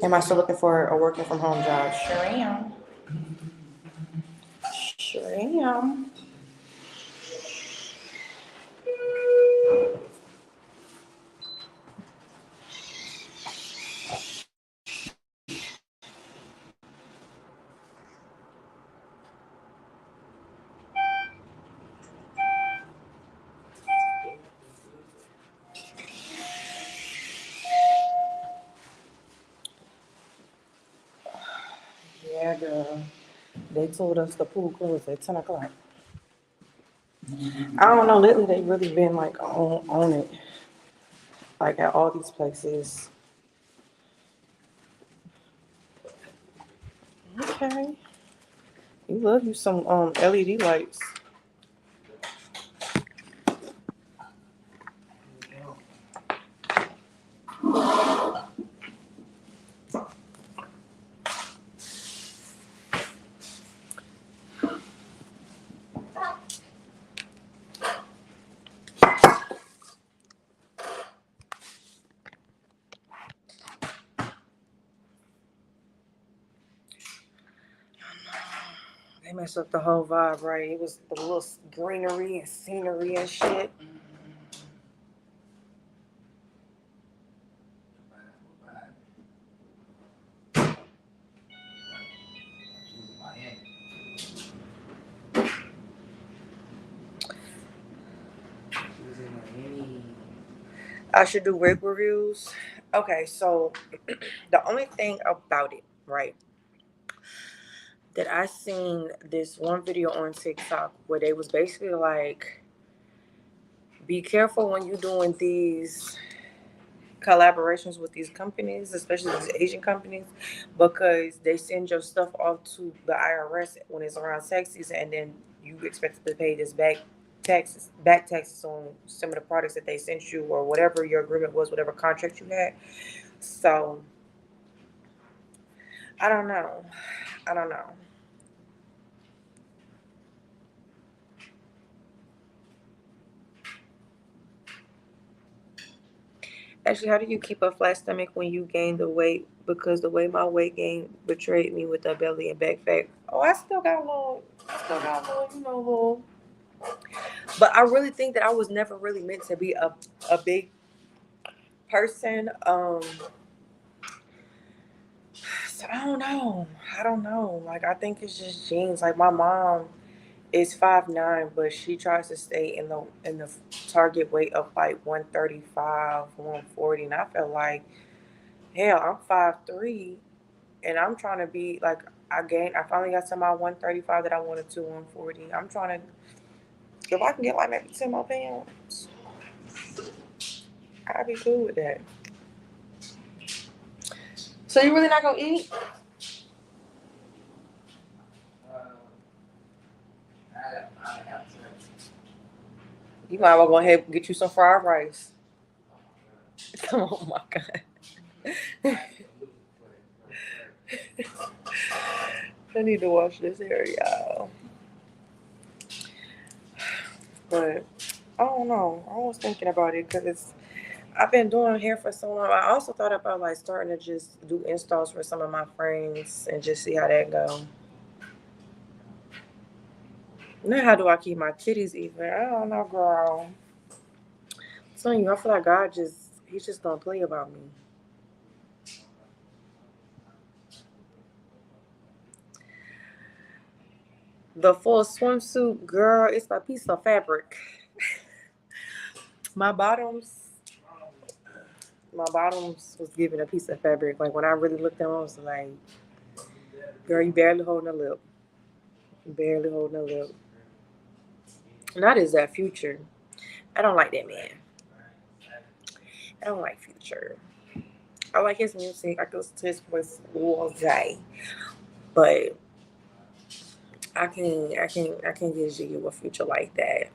Am I still looking for a working from home job? Sure am. Sure am. Yeah, girl. They told us the pool closed at 10 o'clock. I don't know. Lately, they really been like on it. Like at all these places. Okay. You love you some LED lights. They messed up the whole vibe, right? It was the little greenery and scenery and shit. I should do wig reviews. Okay, so the only thing about it, right, that I seen this one video on TikTok where they was basically like, be careful when you're doing these collaborations with these companies, especially these Asian companies, because they send your stuff off to the IRS when it's around tax season, and then you expect to pay this back taxes on some of the products that they sent you or whatever your agreement was, whatever contract you had. So I don't know. I don't know. Actually, how do you keep a flat stomach when you gain the weight? Because the way my weight gain betrayed me with the belly and back fat. Oh, I still got a little, little. But I really think that I was never really meant to be a big person. So I don't know. I don't know. Like, I think it's just genes. Like, my mom is 5'9", but she tries to stay in the target weight of like 135, 140, and I feel like, hell, I'm 5'3", and I'm trying to be like, I finally got to my 135 that I wanted to 140. I'm trying to, if I can get like maybe 10 more pounds, I'd be cool with that. So you really not gonna eat? You might well go ahead and get you some fried rice. Oh my god. I need to wash this hair, y'all. But I don't know. I was thinking about it because I've been doing hair for so long. I also thought about like starting to just do installs for some of my friends and just see how that go. Now, how do I keep my titties even? I don't know, girl. I'm telling you, I feel like He's just gonna play about me. The full swimsuit, girl, it's a piece of fabric. My bottoms, my bottoms was given a piece of fabric. Like when I really looked at them, I was like, girl, you barely holding a lip. Barely holding a lip. And that is that Future. I don't like that man. I don't like Future. I like his music. I can listen to his voice all day. But I can get jiggy with Future like that.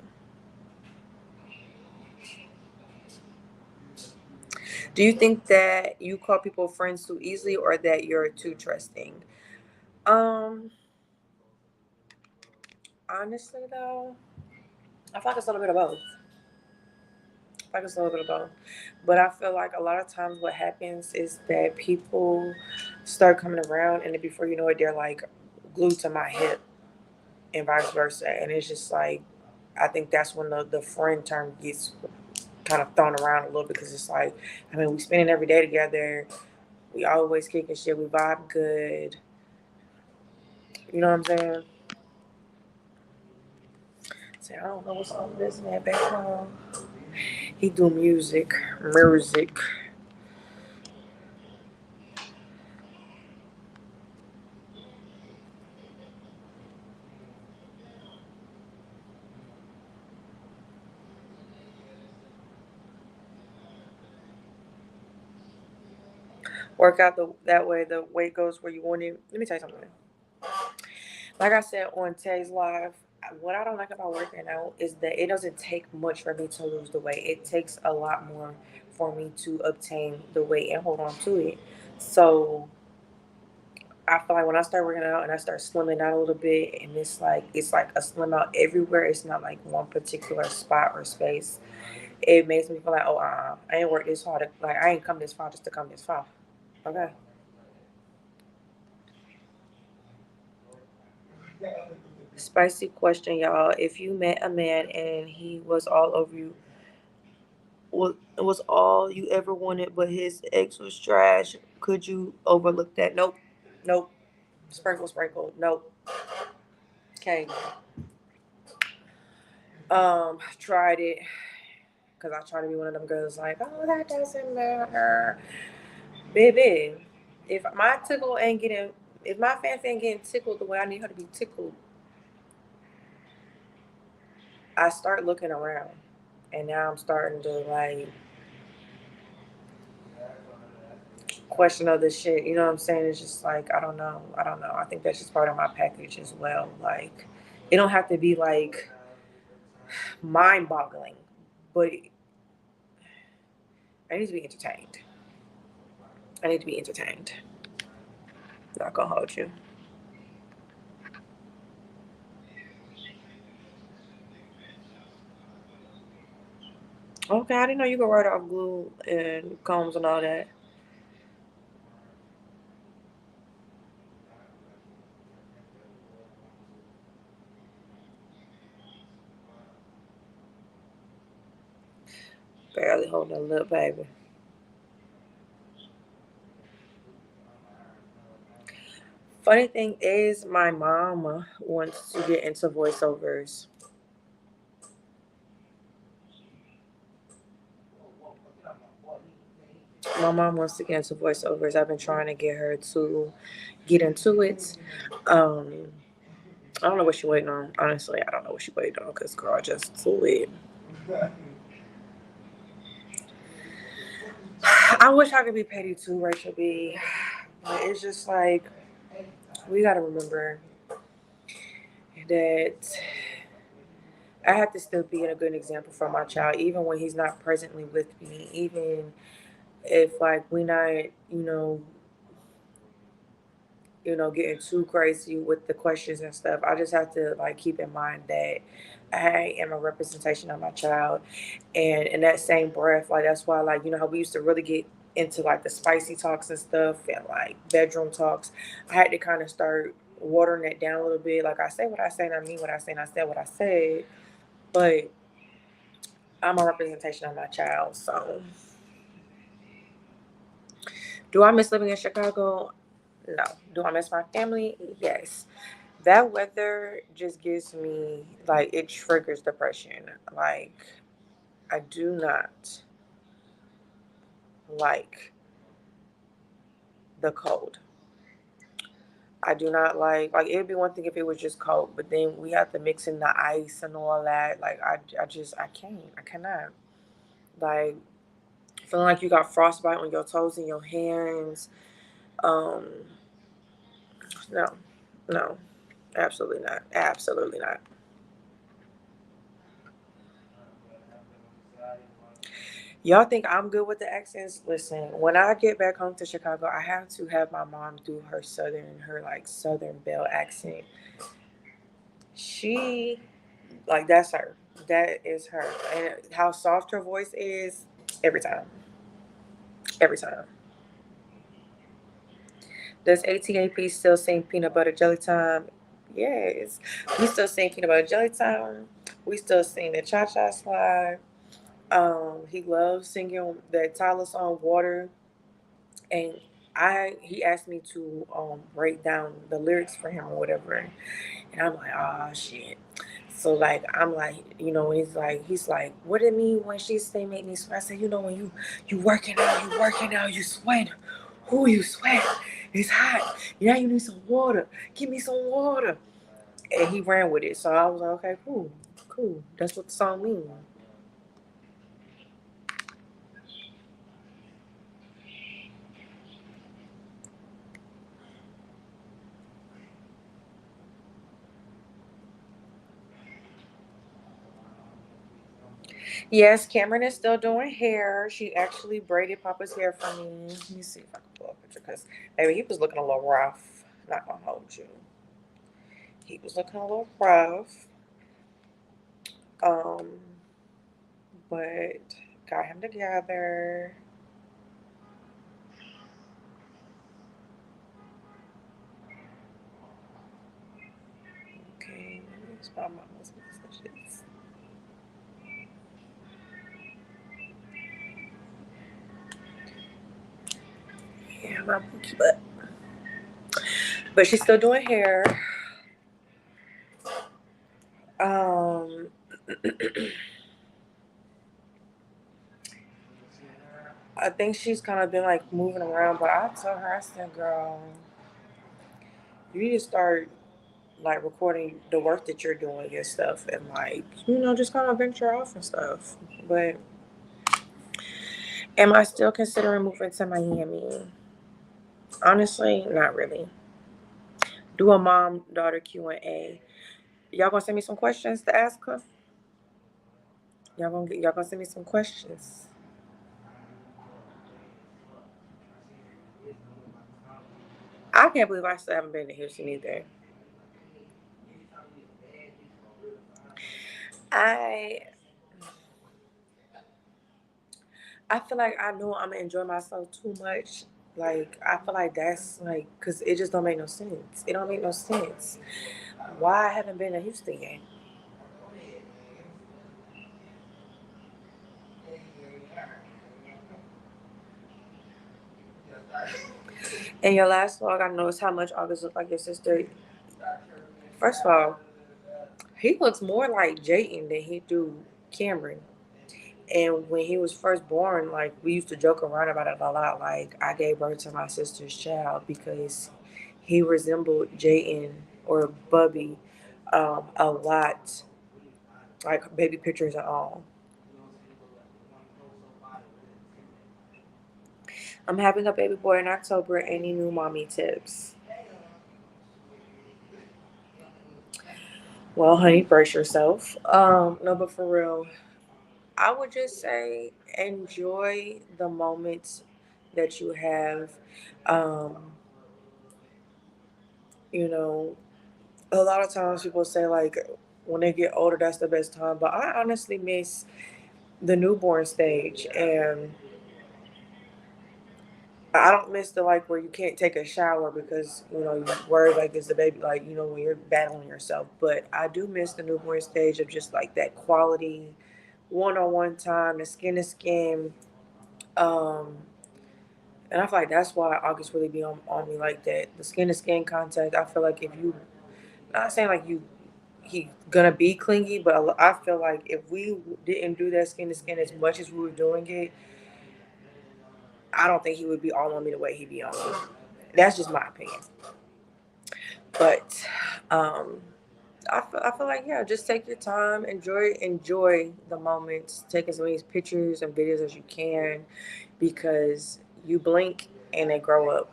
Do you think that you call people friends too easily or that you're too trusting? Um, Honestly though, I feel like it's a little bit of both. I feel like it's a little bit of both. But I feel like a lot of times what happens is that people start coming around and then before you know it, they're like glued to my hip and vice versa. And it's just like I think that's when the friend term gets kind of thrown around a little bit because it's like, I mean, we spending every day together. We always kicking shit. We vibe good. You know what I'm saying? Say, I don't know what's on this man back home. He do music. Music. Work out that way the weight goes where you want it. Let me tell you something. Like I said on Tay's live, what I don't like about working out is that it doesn't take much for me to lose the weight. It takes a lot more for me to obtain the weight and hold on to it. So I feel like when I start working out and I start slimming out a little bit, and it's like a slim out everywhere. It's not like one particular spot or space. It makes me feel like, oh, I ain't worked this hard. Like I ain't come this far just to come this far. Okay. Spicy question, y'all. If you met a man and he was all over you, was all you ever wanted, but his ex was trash, could you overlook that? Nope. Nope. Sprinkle, sprinkle. Nope. Okay. Tried it because I try to be one of them girls like, oh, that doesn't matter, baby. If my tickle ain't getting, if my fancy ain't getting tickled the way I need her to be tickled, I start looking around, and now I'm starting to like question of the shit. You know what I'm saying? It's just like, I don't know. I think that's just part of my package as well. Like, it don't have to be like mind boggling, but I need to be entertained. I need to be entertained. Not gonna hold you. Okay, I didn't know you could write off glue and combs and all that. Barely holding a lip, baby. Funny thing is, my mom wants to get into voiceovers. My mom wants to get into voiceovers. I've been trying to get her to get into it. Um, I don't know what she's waiting on. Honestly, I don't know what she's waiting on because girl just flew it. I wish I could be petty too, Rachel B. But it's just like we gotta remember that I have to still be a good example for my child, even when he's not presently with me. Even if like we not, getting too crazy with the questions and stuff. I just have to like keep in mind that I am a representation of my child, and in that same breath, like that's why, like how we used to really get into like the spicy talks and stuff, and like bedroom talks. I had to kind of start watering it down a little bit. Like I say what I say, and I mean what I say, and I said what I said, but I'm a representation of my child. So, do I miss living in Chicago? No. Do I miss my family? Yes. That weather just gives me, like, it triggers depression. Like, I do not like the cold. I do not like it'd be one thing if it was just cold, but then we have to mix in the ice and all that. Like, I can't. I cannot. Like, feeling like you got frostbite on your toes and your hands. Um, no, no, absolutely not. Absolutely not. Y'all think I'm good with the accents? Listen, when I get back home to Chicago, I have to have my mom do her like southern belle accent. She, like, that's her. That is her. And how soft her voice is, every time. Every time. Does ATAP still sing Peanut Butter Jelly Time? Yes. We still sing Peanut Butter Jelly Time. We still sing the Cha Cha Slide. He loves singing that Tyler song Water, and he asked me to break down the lyrics for him or whatever, and I'm like, oh shit. So like I'm like, when he's like, what it mean when she say make me sweat? I said, when you working out, you sweat. Who you sweat? It's hot. Yeah, you need some water. Give me some water. And he ran with it. So I was like, okay, cool, cool. That's what the song means. Yes, Cameron is still doing hair. She actually braided Papa's hair for me. Let me see if I can pull up a picture because maybe he was looking a little rough. Not gonna hold you. He was looking a little rough. Um, but got him together. Okay, it's my mama's messages. Yeah, my bookie butt. But she's still doing hair. Um, I think she's kind of been like moving around, but I told her, I said, girl, you need to start like recording the work that you're doing and stuff, and like just kind of venture off and stuff. But am I still considering moving to Miami? Honestly, not really. Do a mom-daughter Q&A. Y'all gonna send me some questions to ask her? Y'all gonna send me some questions. I can't believe I still haven't been to Houston either. I I feel like I know I'm gonna enjoy myself too much. Like I feel like that's like, cause it just don't make no sense. It don't make no sense. Why I haven't been to Houston yet? And your last vlog, I noticed how much August looked like your sister. First of all, he looks more like Jayden than he do Cameron. And when he was first born, like we used to joke around about it a lot. Like I gave birth to my sister's child because he resembled Jayden or Bubby a lot, like baby pictures and all. I'm having a baby boy in October. Any new mommy tips? Well, honey, brace yourself. No, but for real, I would just say enjoy the moments that you have. Um, you know, a lot of times people say like when they get older, that's the best time. But I honestly miss the newborn stage, and I don't miss the like where you can't take a shower because you worry like is the baby like when you're battling yourself. But I do miss the newborn stage of just like that quality one-on-one time, the skin to skin. Um, and I feel like that's why August really be on me like that. The skin to skin contact. I feel like if you, not saying like he gonna be clingy, but I feel like if we didn't do that skin to skin as much as we were doing it, I don't think he would be all on me the way he be on me. That's just my opinion. But um, I feel like yeah, just take your time, enjoy the moments, take as many pictures and videos as you can, because you blink and they grow up.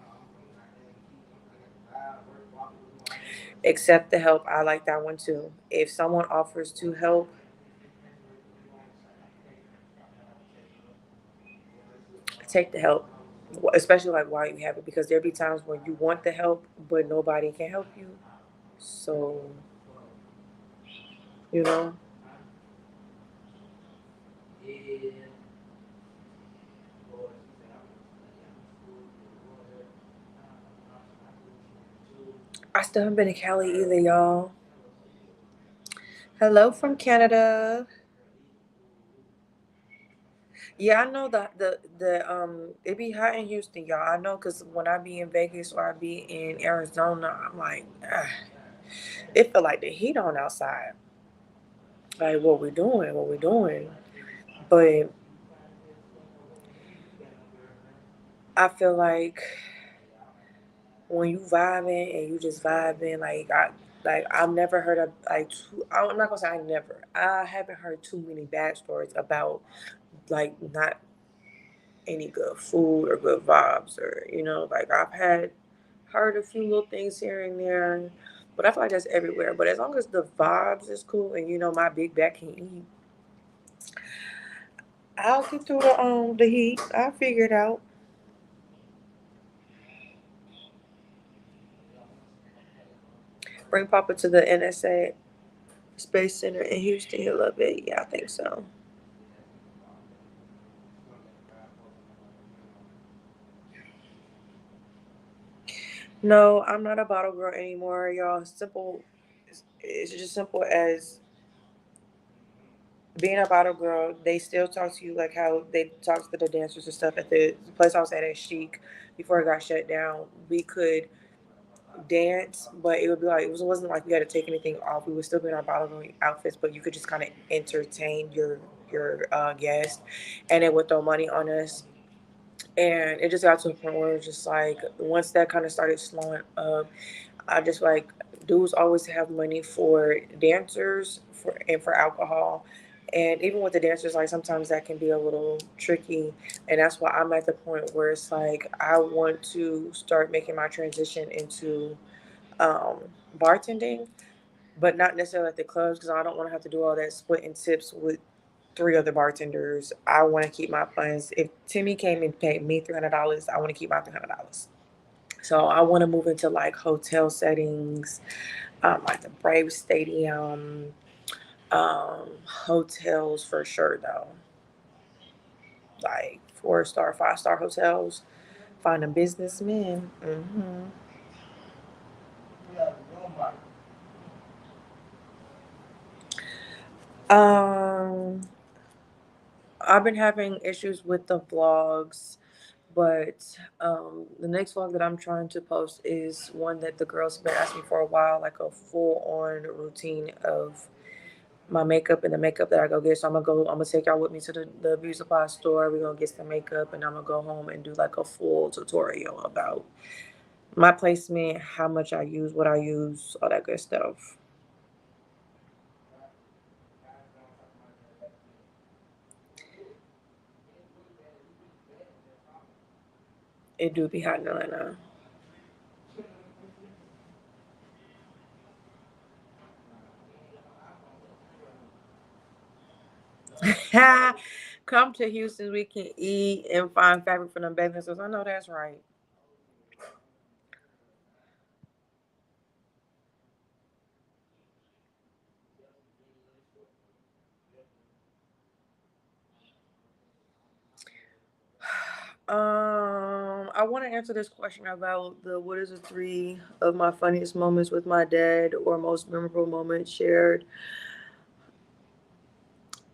Accept the help. I like that one too. If someone offers to help, take the help, especially like while you have it, because there'll be times when you want the help, but nobody can help you. So, you know, I still haven't been to Cali either, y'all. Hello from Canada. Yeah, I know the it be hot in Houston, y'all. I know because when I be in Vegas or I be in Arizona, I'm like, it feel like the heat on outside. Like what we doing, what we doing. But I feel like when you vibing and you just vibing, I've never heard of like I'm not gonna say I never. I haven't heard too many bad stories about like not any good food or good vibes or like I've had heard a few little things here and there, but I feel like that's everywhere. But as long as the vibes is cool and my big back can eat, I'll get through the heat. I'll figure it out. Bring Papa to the NSA Space Center in Houston. He'll love it. Yeah, I think so. No, I'm not a bottle girl anymore, y'all. Simple. It's just simple as being a bottle girl. They still talk to you like how they talk to the dancers and stuff at the place I was at Chic before it got shut down. We could dance, but it would be like wasn't like we had to take anything off. We would still be in our bottle girl outfits, but you could just kind of entertain your guests, and they would throw money on us. And it just got to a point where it was just like once that kind of started slowing up, I just like dudes always have money for dancers and for alcohol, And even with the dancers, like sometimes that can be a little tricky. And that's why I'm at the point where it's like I want to start making my transition into um, bartending, but not necessarily at the clubs because I don't want to have to do all that splitting tips with three other bartenders. I want to keep my funds. If Timmy came and paid me $300, I want to keep my $300. So I want to move into like hotel settings, like the Brave Stadium, hotels for sure though, like 4-star, 5-star hotels. Finding businessmen. Um, I've been having issues with the vlogs, but the next vlog that I'm trying to post is one that the girls have been asking for a while, like a full on routine of my makeup and the makeup that I go get. So I'm gonna take y'all with me to the beauty supply store. We're gonna get some makeup and I'm gonna go home and do like a full tutorial about my placement, how much I use, what I use, all that good stuff. It do be hot in Atlanta. Come to Houston, we can eat and find fabric for them bathing suits. I know that's right. I want to answer this question about the what is the three of my funniest moments with my dad or most memorable moments shared.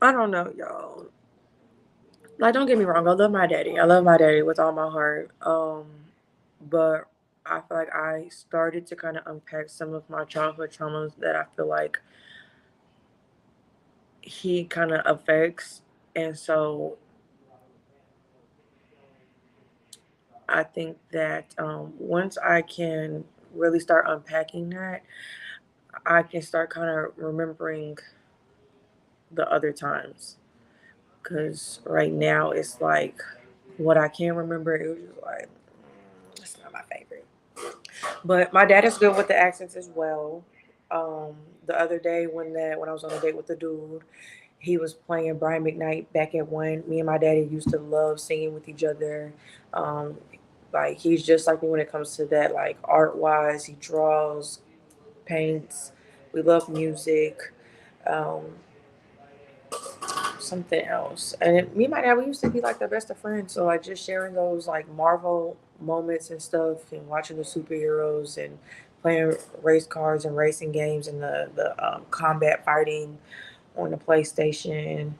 I don't know, y'all. Like, don't get me wrong. I love my daddy. I love my daddy with all my heart. But I feel like I started to kind of unpack some of my childhood traumas that I feel like he kind of affects. And so I think that once I can really start unpacking that, I can start kind of remembering the other times. Because right now it's like what I can remember, it was just like, it's not my favorite. But my dad is good with the accents as well. The other day when I was on a date with the dude, he was playing Brian McKnight back at one. Me and my daddy used to love singing with each other. Um, like he's just like me when it comes to that, like art wise. He draws, paints. We love music. Um, Something else. And me and my dad, we used to be like the best of friends. So like just sharing those like Marvel moments and stuff, and watching the superheroes and playing race cars and racing games and the combat fighting on the PlayStation.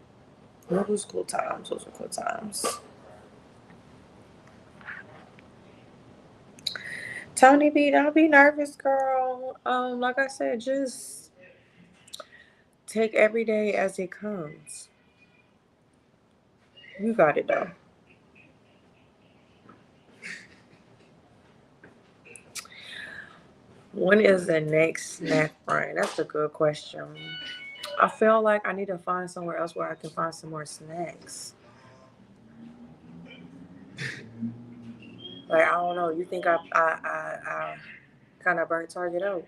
Those was cool times. Those were cool times. Tony B, don't be nervous, girl. Like I said, just take every day as it comes. You got it though. When is the next snack run? That's a good question. I feel like I need to find somewhere else where I can find some more snacks. Like I don't know. You think I kind of burnt Target out?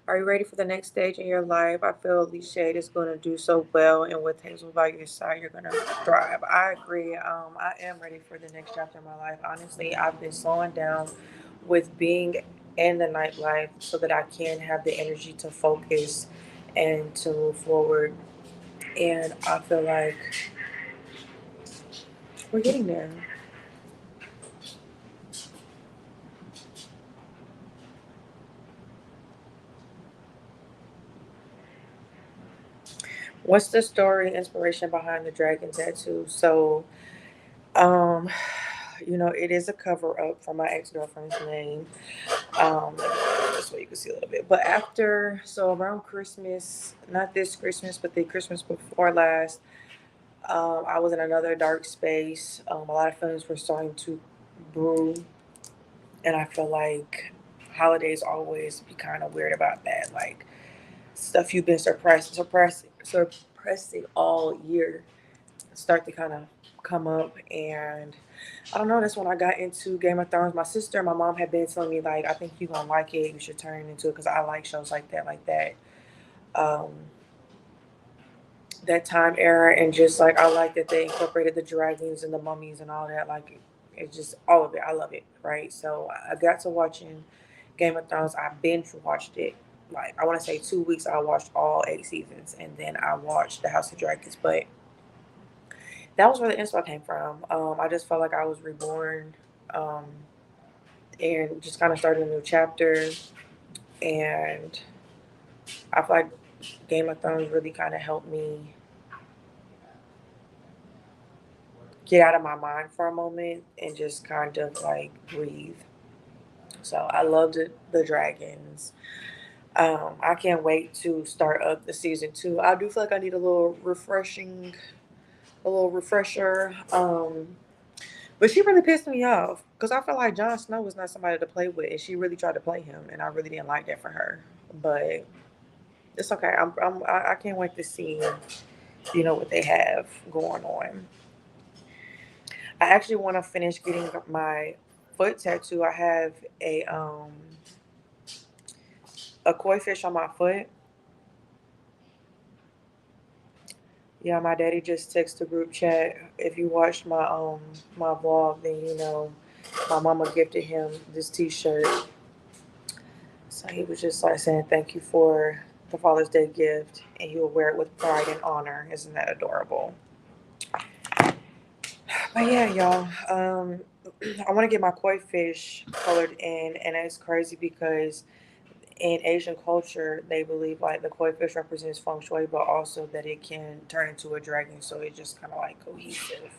Are you ready for the next stage in your life? I feel Alicia is going to do so well, and with Hazel by your side, you're going to thrive. I agree. I am ready for the next chapter of my life. Honestly, I've been slowing down with being in the nightlife so that I can have the energy to focus and to move forward. And I feel like we're getting there. What's the story inspiration behind the dragon tattoo? So, um, it is a cover up for my ex girlfriend's name. This way you can see a little bit. But after, so around Christmas, not this Christmas, but the Christmas before last, I was in another dark space. A lot of feelings were starting to brew. And I feel like holidays always be kind of weird about that. Like stuff you've been suppressing all year start to kind of come up. And I don't know, that's when I got into Game of Thrones. My sister and my mom had been telling me, like, I think you're gonna like it, you should turn into it, because I like shows like that. um that time era. And just like I like that they incorporated the dragons and the mummies and all that. Like it's just all of it, I love it, right? So I got to watching Game of Thrones. I binge watched it, like I want to say 2 weeks. I watched all 8 seasons, and then I watched the House of Dragons. But that was where the inspo came from. I just felt like I was reborn, um, and just kind of started a new chapter. And I feel like Game of Thrones really kind of helped me get out of my mind for a moment and just kind of like breathe. So I loved it, the dragons. I can't wait to start up the season 2. I do feel like I need a little refresher. But she really pissed me off because I feel like Jon Snow was not somebody to play with, and she really tried to play him, and I really didn't like that for her. But it's okay. I can't wait to see, what they have going on. I actually want to finish getting my foot tattoo. I have a koi fish on my foot. Yeah, my daddy just texted the group chat. If you watched my vlog, then you know my mama gifted him this T-shirt. So he was just like saying thank you for the Father's Day gift, and he will wear it with pride and honor. Isn't that adorable? But yeah, y'all. I want to get my koi fish colored in, and it's crazy because in Asian culture, they believe like the koi fish represents feng shui, but also that it can turn into a dragon. So it's just kind of like cohesive.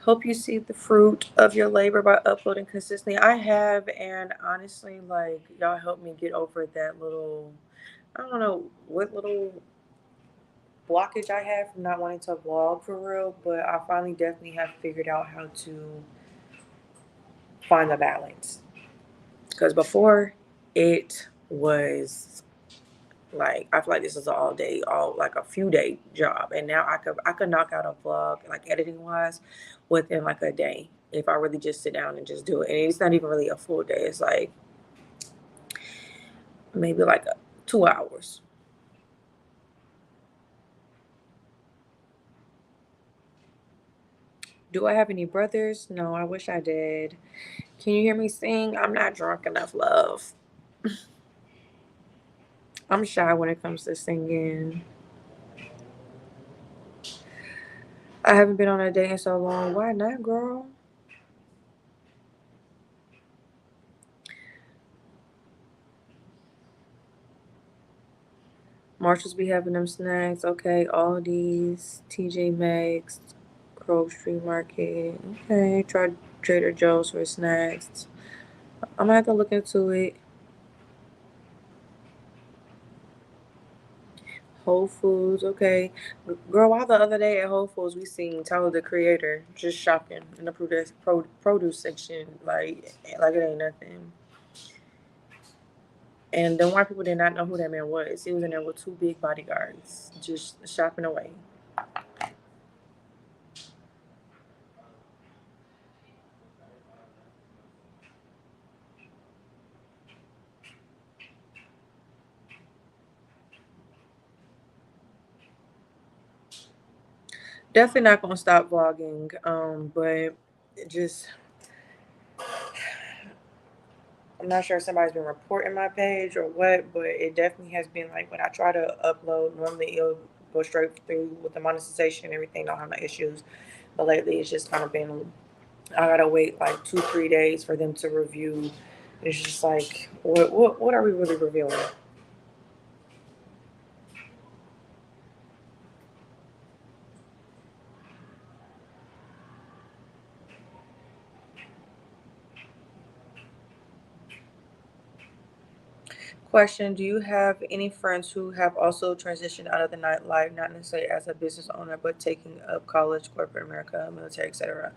Hope you see the fruit of your labor by uploading consistently. I have, and honestly, like y'all helped me get over that little, I don't know what little blockage I had from not wanting to vlog for real, but I finally definitely have figured out how to find the balance. Because before it was like I feel like this is an all day, all like a few day job, and now I could knock out a vlog like editing wise within like a day if I really just sit down and just do it. And it's not even really a full day. It's like maybe like 2 hours. Do I have any brothers? No, I wish I did. Can you hear me sing? I'm not drunk enough, love. I'm shy when it comes to singing. I haven't been on a date in so long. Why not, girl? Marshalls be having them snacks. Okay, Aldi's, TJ Maxx, Grove Street Market. Okay, try Trader Joe's for snacks. I'm gonna have to look into it. Whole Foods, okay. Girl, why the other day at Whole Foods we seen Tyler the Creator just shopping in the produce section like it ain't nothing. And the white people did not know who that man was. He was in there with two big bodyguards, just shopping away. Definitely not gonna stop vlogging. But just I'm not sure if somebody's been reporting my page or what, but it definitely has been like when I try to upload, normally it'll go straight through with the monetization and everything, don't have no issues. But lately it's just kind of been I gotta wait like 2, 3 days for them to review. It's just like what are we really reviewing? Question: do you have any friends who have also transitioned out of the nightlife, not necessarily as a business owner, but taking up college, corporate America, military, etc.?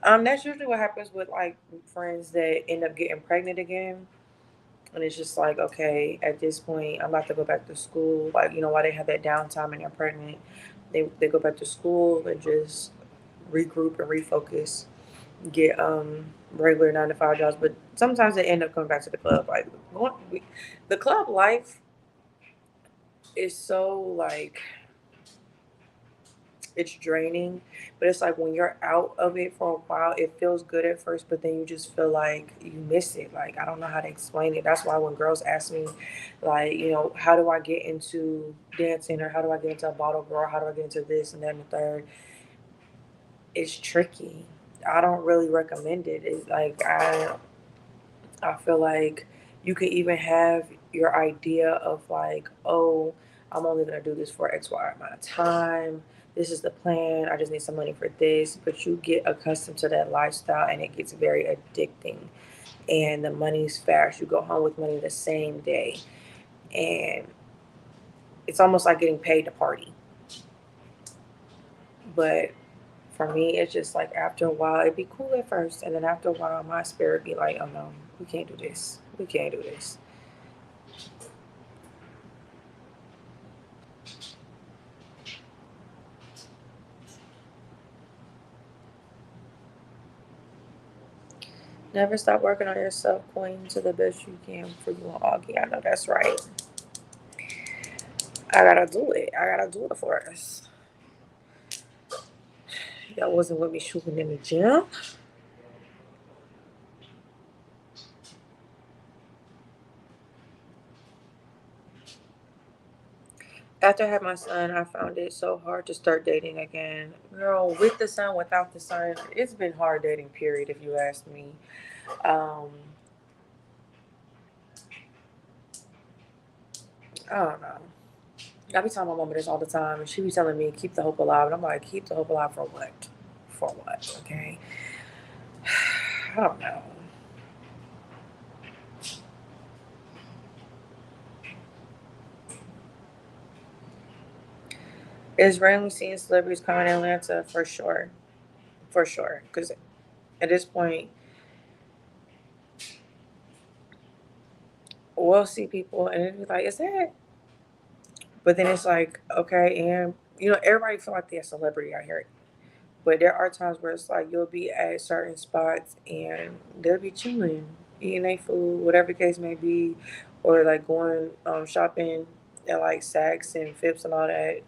That's usually what happens with like friends that end up getting pregnant again. And it's just like, okay, at this point, I'm about to go back to school. Like, while they have that downtime and they're pregnant, they go back to school and just regroup and refocus, get regular 9 to 5 jobs. But sometimes they end up coming back to the club. Like, the club life is so like it's draining, but it's like when you're out of it for a while, it feels good at first, but then you just feel like you miss it. Like, I don't know how to explain it. That's why when girls ask me, like, how do I get into dancing, or how do I get into a bottle girl, how do I get into this and that and the third, it's tricky. I don't really recommend it. It's like I feel like you can even have your idea of like, oh, I'm only gonna do this for X, Y amount of time. This is the plan. I just need some money for this. But you get accustomed to that lifestyle and it gets very addicting. And the money's fast. You go home with money the same day. And it's almost like getting paid to party. But for me, it's just like after a while, it'd be cool at first. And then after a while, my spirit be like, oh no, we can't do this. We can't do this. Never stop working on yourself, Queen, to the best you can for you and Augie. I know that's right. I gotta do it. I gotta do it for us. Y'all wasn't with me shooting in the gym. After I had my son, I found it so hard to start dating again. Girl, with the son, without the son, it's been hard dating, period, if you ask me. Um, I don't know. I be telling my mama this all the time, and she be telling me, keep the hope alive. And I'm like, keep the hope alive for what? For what? Okay. I don't know. Is randomly seeing celebrities coming in Atlanta for sure. For sure. Because at this point, we'll see people and it'll be like, is that? But then it's like, okay, and everybody feel like they're a celebrity out here. But there are times where it's like you'll be at certain spots and they'll be chilling, eating their food, whatever the case may be, or like going shopping at like Saks and Phipps and all that,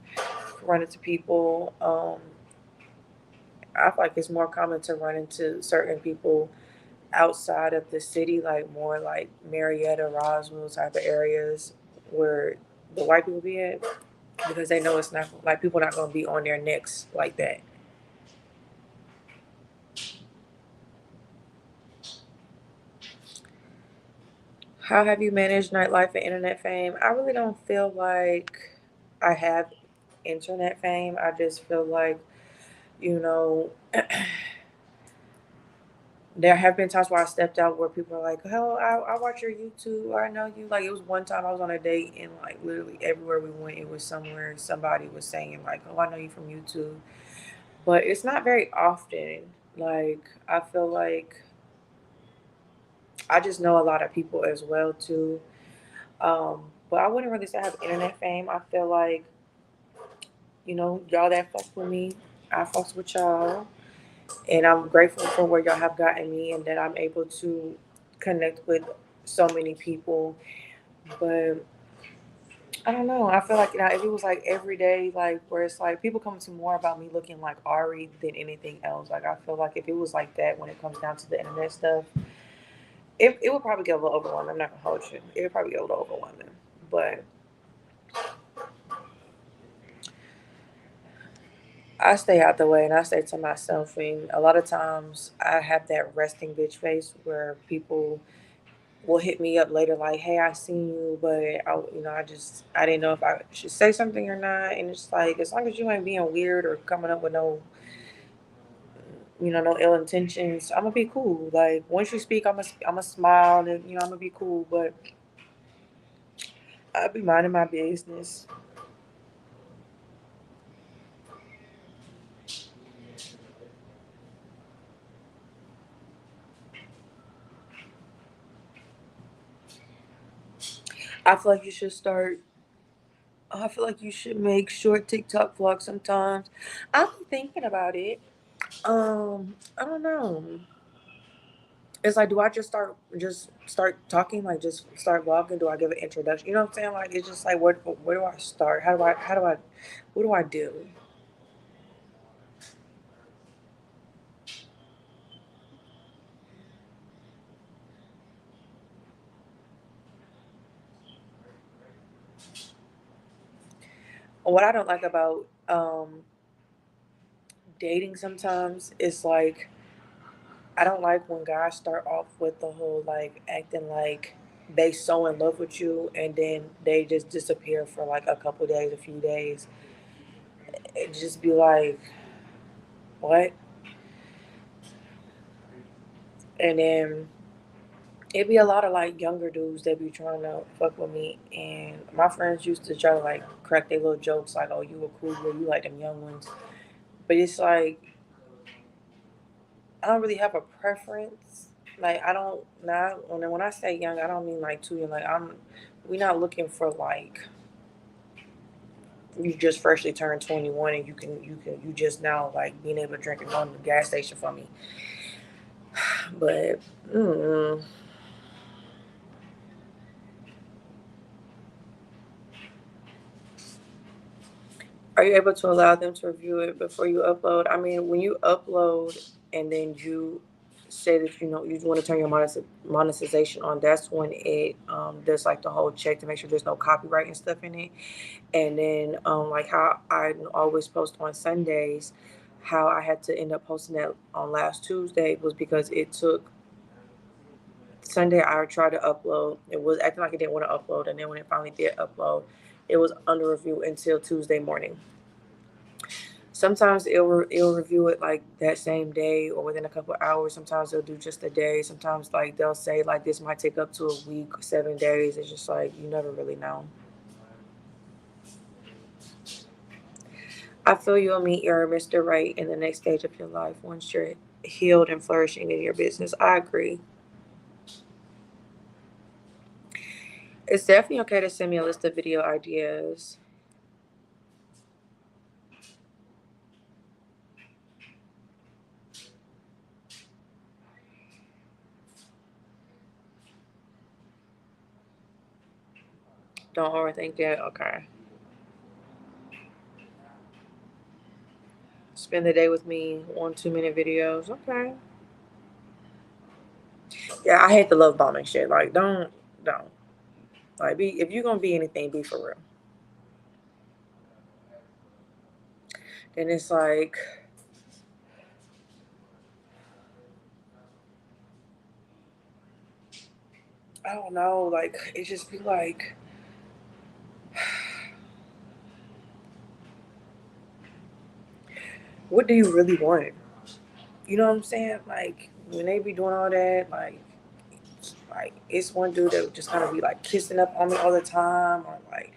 run into people. I feel like it's more common to run into certain people outside of the city, like more like Marietta, Roswell type of areas where the white people be at, because they know it's not like people not gonna be on their necks like that. How have you managed nightlife and internet fame? I really don't feel like I have internet fame. I just feel like, you know, there have been times where I stepped out where people are like, "Oh, I watch your YouTube. I know you." Like, it was one time I was on a date and like literally everywhere we went, it was somewhere somebody was saying like, "Oh, I know you from YouTube." But it's not very often. Like, I feel like I just know a lot of people as well too. But I wouldn't really say I have internet fame. I feel like, y'all that fuck with me, I fucks with y'all. And I'm grateful for where y'all have gotten me and that I'm able to connect with so many people. But I don't know. I feel like if it was like every day, like where it's like people come to more about me looking like Ari than anything else. Like, I feel like if it was like that when it comes down to the internet stuff, it would probably get a little overwhelming. I'm not gonna hold you. It would probably get a little overwhelming. But I stay out the way and I stay to myself. And a lot of times I have that resting bitch face where people will hit me up later like, "Hey, I seen you, but I didn't know if I should say something or not." And it's like, as long as you ain't being weird or coming up with no ill intentions, I'm gonna be cool. Like, once you speak, I'm gonna smile and I'm gonna be cool. But I be minding my business. I feel like you should start. I feel like you should make short TikTok vlogs sometimes. I'm thinking about it. I don't know. It's like, do I just start talking, like just start vlogging? Do I give an introduction? You know what I'm saying? Like, it's just like, where do I start? What do I do? What I don't like about dating sometimes is like, I don't like when guys start off with the whole like acting like they so in love with you and then they just disappear for like a couple days, a few days. It just be like, what? And then it'd be a lot of like younger dudes that be trying to fuck with me, and my friends used to try to like crack their little jokes like, "Oh, you a cool girl, you like them young ones." But it's like I don't really have a preference. Like I don't not when I say young, I don't mean like too young. Like we not looking for like you just freshly turned 21 and you just now like being able to drink and go to the gas station for me. But mm, are you able to allow them to review it before you upload? I mean, when you upload and then you say that you know you want to turn your monetization on, that's when it does like the whole check to make sure there's no copyright and stuff in it. And then like how I always post on Sundays, how I had to end up posting that on last Tuesday was because it took Sunday. I tried to upload. It was acting like it didn't want to upload, and then when it finally did upload, it was under review until Tuesday morning. Sometimes it'll review it like that same day or within a couple of hours. Sometimes they'll do just a day. Sometimes like they'll say like this might take up to a week, 7 days. It's just like you never really know. I feel you'll meet your Mr. Right in the next stage of your life once you're healed and flourishing in your business. I agree. It's definitely okay to send me a list of video ideas. Don't overthink it. Okay. Spend the day with me. 1 2 minute videos. Okay. Yeah, I hate the love bombing shit. Like, don't. Like, be if you're gonna be anything, be for real. Then it's like, I don't know. Like, it just be like, what do you really want? You know what I'm saying? Like, when they be doing all that, like it's one dude that would just kind of be like kissing up on me all the time, or like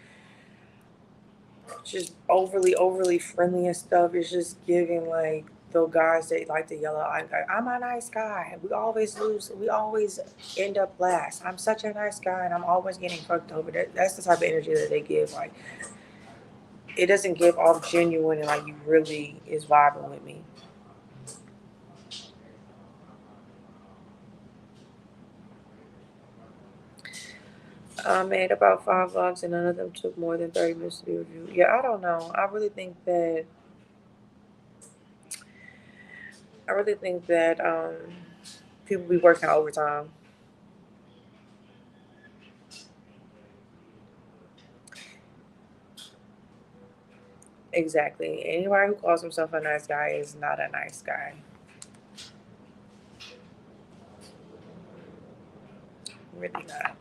just overly friendly and stuff. It's just giving like the guys that like to yell out, I'm a nice guy. We always lose. We always end up last. I'm such a nice guy, and I'm always getting fucked over. That's the type of energy that they give. Like it doesn't give off genuine and like you really is vibing with me. I made about 5 vlogs and none of them took more than 30 minutes to be reviewed. Yeah, I don't know. I really think that people be working overtime. Exactly. Anybody who calls himself a nice guy is not a nice guy. Really not.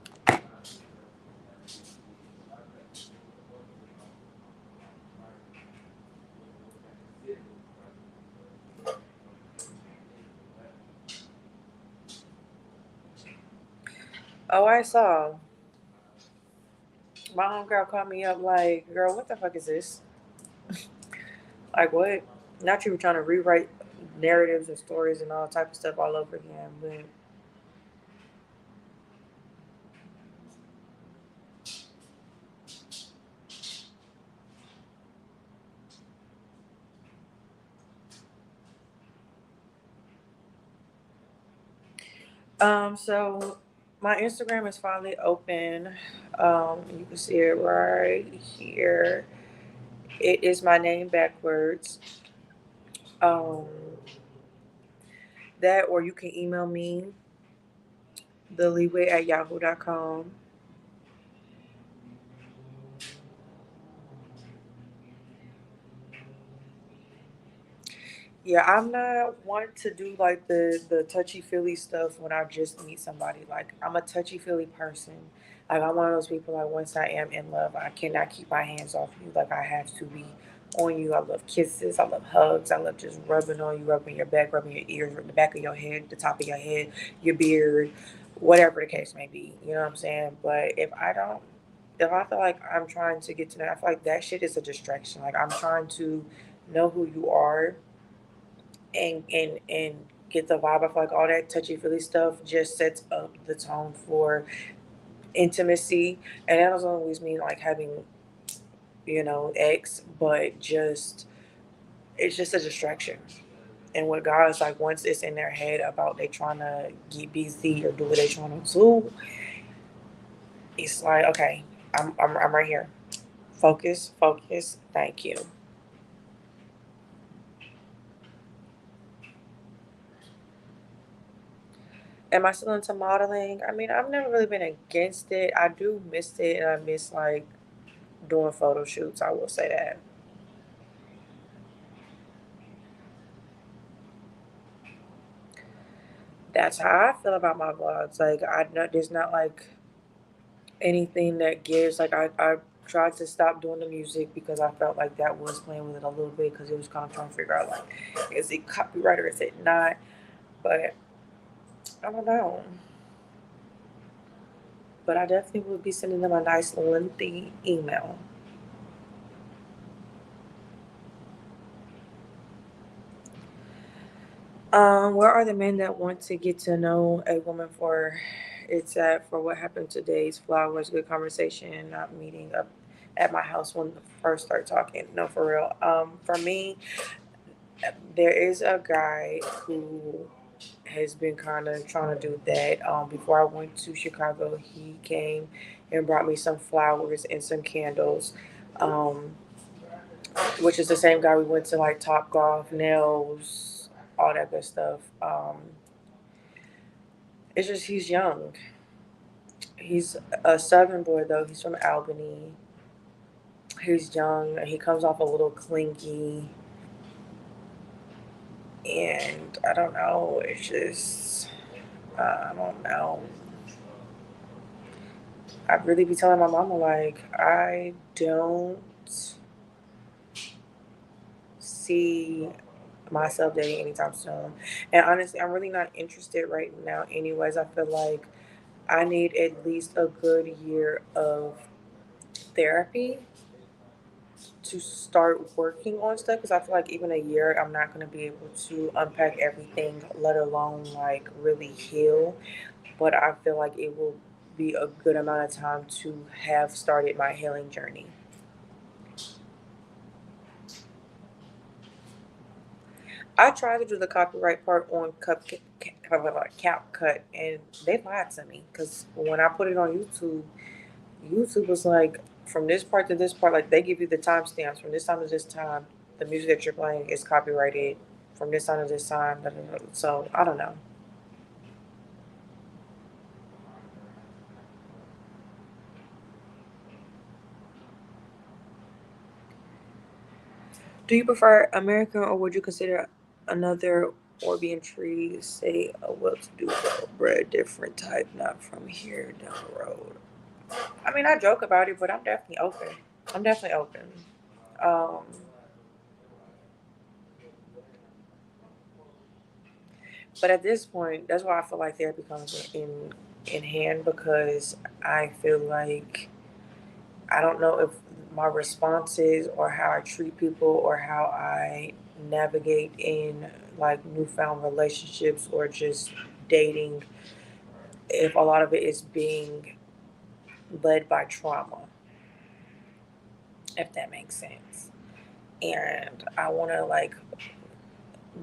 Oh, I saw. My homegirl called me up like, girl, what the fuck is this? Like, what? Not you were trying to rewrite narratives and stories and all type of stuff all over again, but so my Instagram is finally open. You can see it right here. It is my name backwards. Um, that or you can email me theleeway@yahoo.com. Yeah, I'm not one to do like the touchy feely stuff when I just meet somebody. Like I'm a touchy feely person. Like I'm one of those people. Like once I am in love, I cannot keep my hands off you. Like I have to be on you. I love kisses. I love hugs. I love just rubbing on you, rubbing your back, rubbing your ears, the back of your head, the top of your head, your beard, whatever the case may be. You know what I'm saying? But if I feel like I'm trying to get to know, I feel like that shit is a distraction. Like I'm trying to know who you are and get the vibe. I feel like all that touchy feely stuff just sets up the tone for intimacy, and that doesn't always mean like having ex, but just it's just a distraction. And what guys like once it's in their head about they trying to get busy or do what they trying to do, it's like okay, I'm right here. Focus, focus. Thank you. Am I still into modeling? I mean, I've never really been against it. I do miss it, and I miss like doing photo shoots. I will say that. That's how I feel about my vlogs. Like I know there's not like anything that gives. Like I tried to stop doing the music because I felt like that was playing with it a little bit because it was kind of trying to figure out like is it copyright or is it not. But I don't know. But I definitely would be sending them a nice lengthy email. Where are the men that want to get to know a woman for it's at for what happened today's flowers, good conversation, not meeting up at my house when we first start talking. No, for real. For me, there is a guy who has been kind of trying to do that. Before I went to Chicago, he came and brought me some flowers and some candles. Um, which is the same guy we went to like Top Golf, nails, all that good stuff. It's just he's young. He's a Southern boy though. He's from Albany. He's young. He comes off a little clingy, and I don't know. It's just I don't know. I'd really be telling my mama like I don't see myself dating anytime soon. And honestly, I'm really not interested right now. Anyways, I feel like I need at least a good year of therapy to start working on stuff because I feel like even a year I'm not going to be able to unpack everything, let alone like really heal. But I feel like it will be a good amount of time to have started my healing journey. I tried to do the copyright part on CapCut, and they lied to me because when I put it on YouTube, YouTube was like, from this part to this part, like they give you the timestamps from this time to this time. The music that you're playing is copyrighted from this time to this time. Da, da, da. So I don't know. Do you prefer American or would you consider another Orbean tree, say a well-to-do well-bred different type, not from here down the road? I mean, I joke about it, but I'm definitely open. I'm definitely open. Um, but at this point, that's why I feel like therapy comes in hand because I feel like I don't know if my responses or how I treat people or how I navigate in like newfound relationships or just dating, if a lot of it is being led by trauma, if that makes sense. And I want to like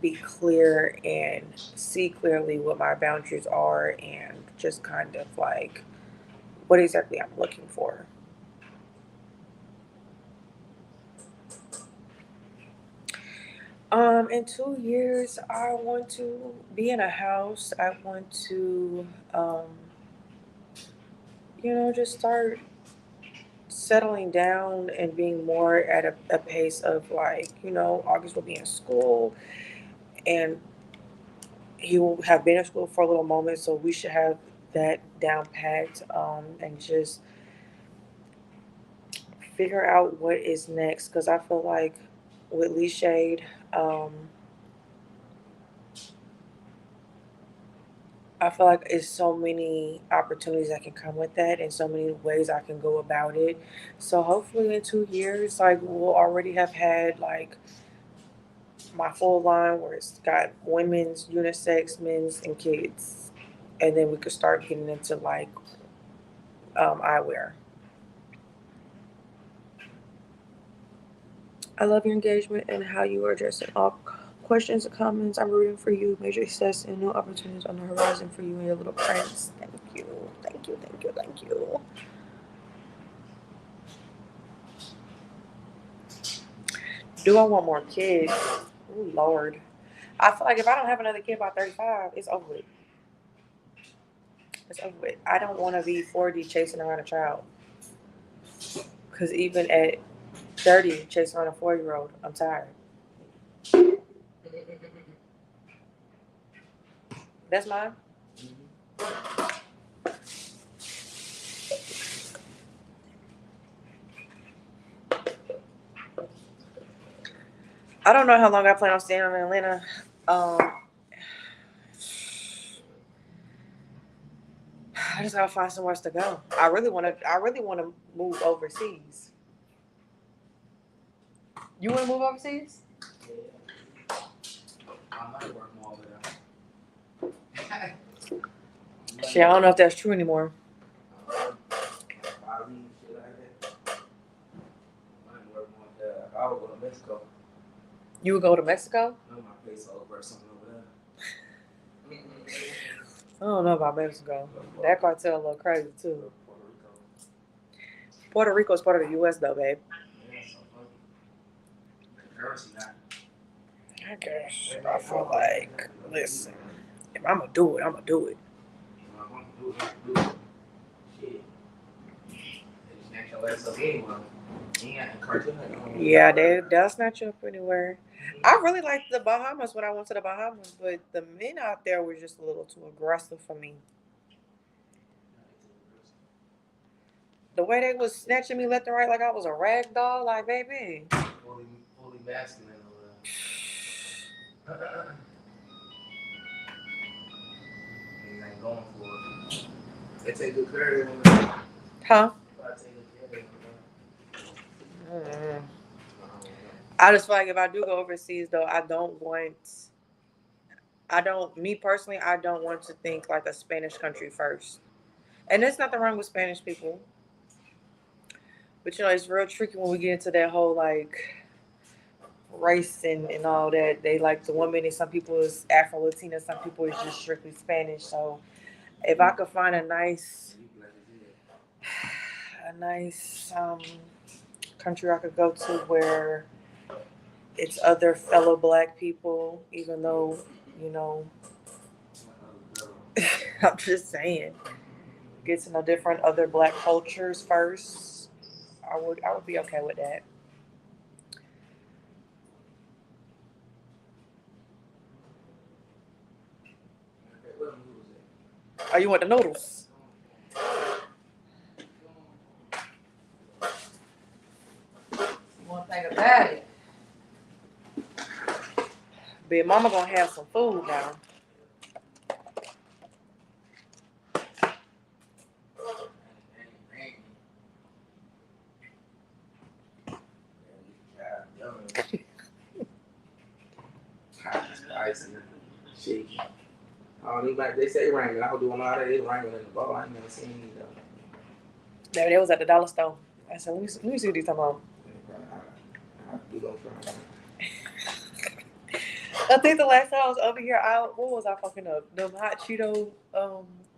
be clear and see clearly what my boundaries are and just kind of like what exactly I'm looking for. In 2 years, I want to be in a house. I want to, um, just start settling down and being more at a pace of like, August will be in school and he will have been in school for a little moment. So we should have that down packed, and just figure out what is next. Because I feel like with Lee Shade, I feel like it's so many opportunities that can come with that and so many ways I can go about it. So hopefully in 2 years, like we'll already have had like my full line where it's got women's, unisex, men's, and kids. And then we could start getting into like eyewear. I love your engagement and how you are addressing all questions and comments. I'm rooting for you. Major success and new opportunities on the horizon for you and your little prince. Thank you. Thank you. Thank you. Thank you. Do I want more kids? Oh Lord. I feel like if I don't have another kid by 35, it's over with. It's over with. I don't want to be 40 chasing around a child. Because even at 30, chasing around a 4-year-old, I'm tired. That's mine. I don't know how long I plan on staying in Atlanta. Um, I just gotta find somewhere else to go. I really want to. I really want to move overseas. You want to move overseas? I might work more over there. Shit, I don't know if that's true anymore. I would go to Mexico. You would go to Mexico? I know my place over or something over there. I don't know about Mexico. That cartel a little crazy too. Puerto Rico is part of the U.S. though, babe. Yeah, so currency now. I guess. I feel like, listen, if I'm gonna do it, I'm gonna do it. Yeah, they'll snatch you up anywhere. I really liked the Bahamas when I went to the Bahamas, but the men out there were just a little too aggressive for me. The way they was snatching me left and right like I was a rag doll, like baby. Fully masculine over there. They ain't going for it. They take good care of them. Huh? Mm. I just feel like if I do go overseas, though, me personally, I don't want to think like a Spanish country first. And there's nothing wrong with Spanish people. But, it's real tricky when we get into that whole like race and all that. They like the woman, and some people is Afro Latina, some people is just strictly Spanish. So if I could find a nice country I could go to where it's other fellow black people, even though, you know, I'm just saying, get to know different other black cultures first. I would be okay with that. Oh, you want the noodles? One thing about it, Big Mama gonna have some food now. icy, shaky. I don't even like, they say raining. I was doing all that. It's raining in the ball. I ain't never seen it though. There, it was at the dollar store. I said, let me see what he's talking about. You gonna try. I think the last time I was over here, what was I fucking up? The hot Cheeto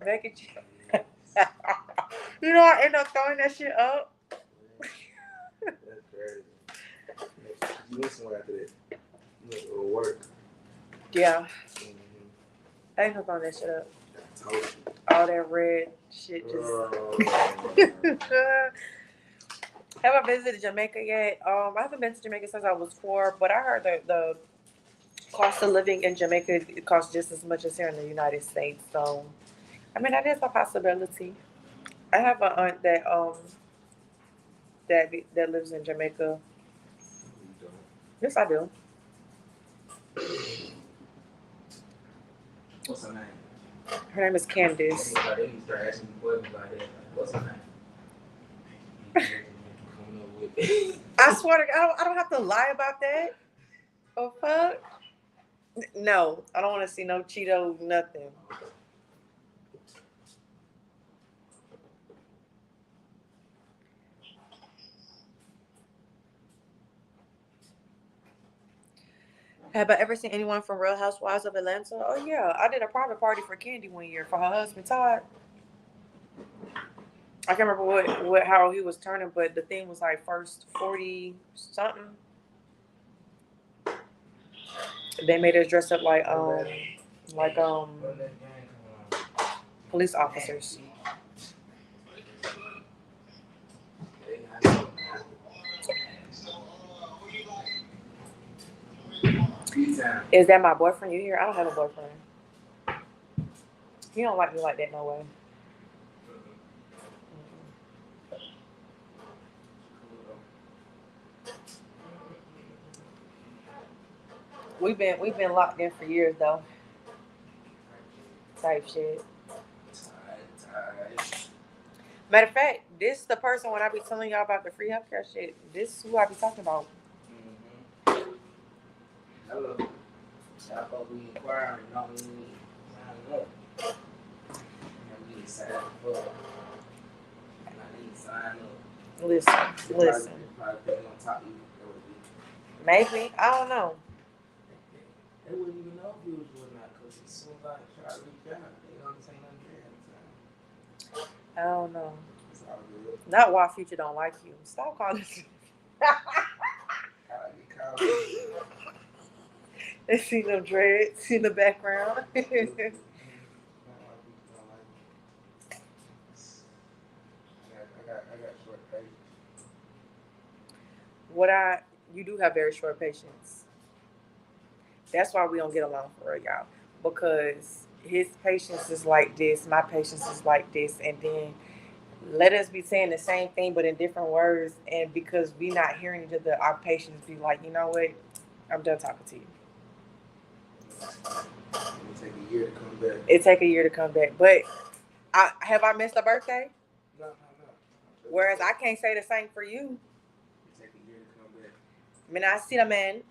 mac and cheese. You know, I end up throwing that shit up. That's crazy. You went somewhere after that. You went to work. Yeah. I ain't gonna throw that shit up. I told you. All that red shit just. Have I visited Jamaica yet? I haven't been to Jamaica since I was 4, but I heard that the cost of living in Jamaica it costs just as much as here in the United States. So, I mean, that is a possibility. I have an aunt that lives in Jamaica. You don't. Yes, I do. What's her name? Her name is Candice. They need to start asking me questions like that. What's her name? I swear to God, I don't have to lie about that. Oh fuck. No, I don't want to see no Cheeto, nothing. Have I ever seen anyone from Real Housewives of Atlanta? Oh yeah, I did a private party for Candy one year for her husband Todd. I can't remember how he was turning, but the thing was like first 40 something. They made us dress up like police officers. Is that my boyfriend? You here? I don't have a boyfriend. He don't like me like that, no way. We've been locked in for years though. Type shit. Matter of fact, this is the person when I be telling y'all about the free healthcare shit. This is who I be talking about. Hello. Y'all supposed to be inquiring, not me signing up. I need to sign up. I need to sign up. Listen. Probably on top of you. Maybe. I don't know. They wouldn't even know if you was doing that because as soon as I try to reach out, they don't say nothing there at the time. I don't know. It's all good. Not why Future don't like you. Stop calling. They see them dreads in the background. You do have very short patience. That's why we don't get along for real, y'all. Because his patience is like this, my patience is like this, and then let us be saying the same thing but in different words, and because we not hearing each other, our patience be like, you know what? I'm done talking to you. It take a year to come back. It take a year to come back. But have I missed a birthday? No. Whereas I can't say the same for you. It take a year to come back. I mean, I see the man,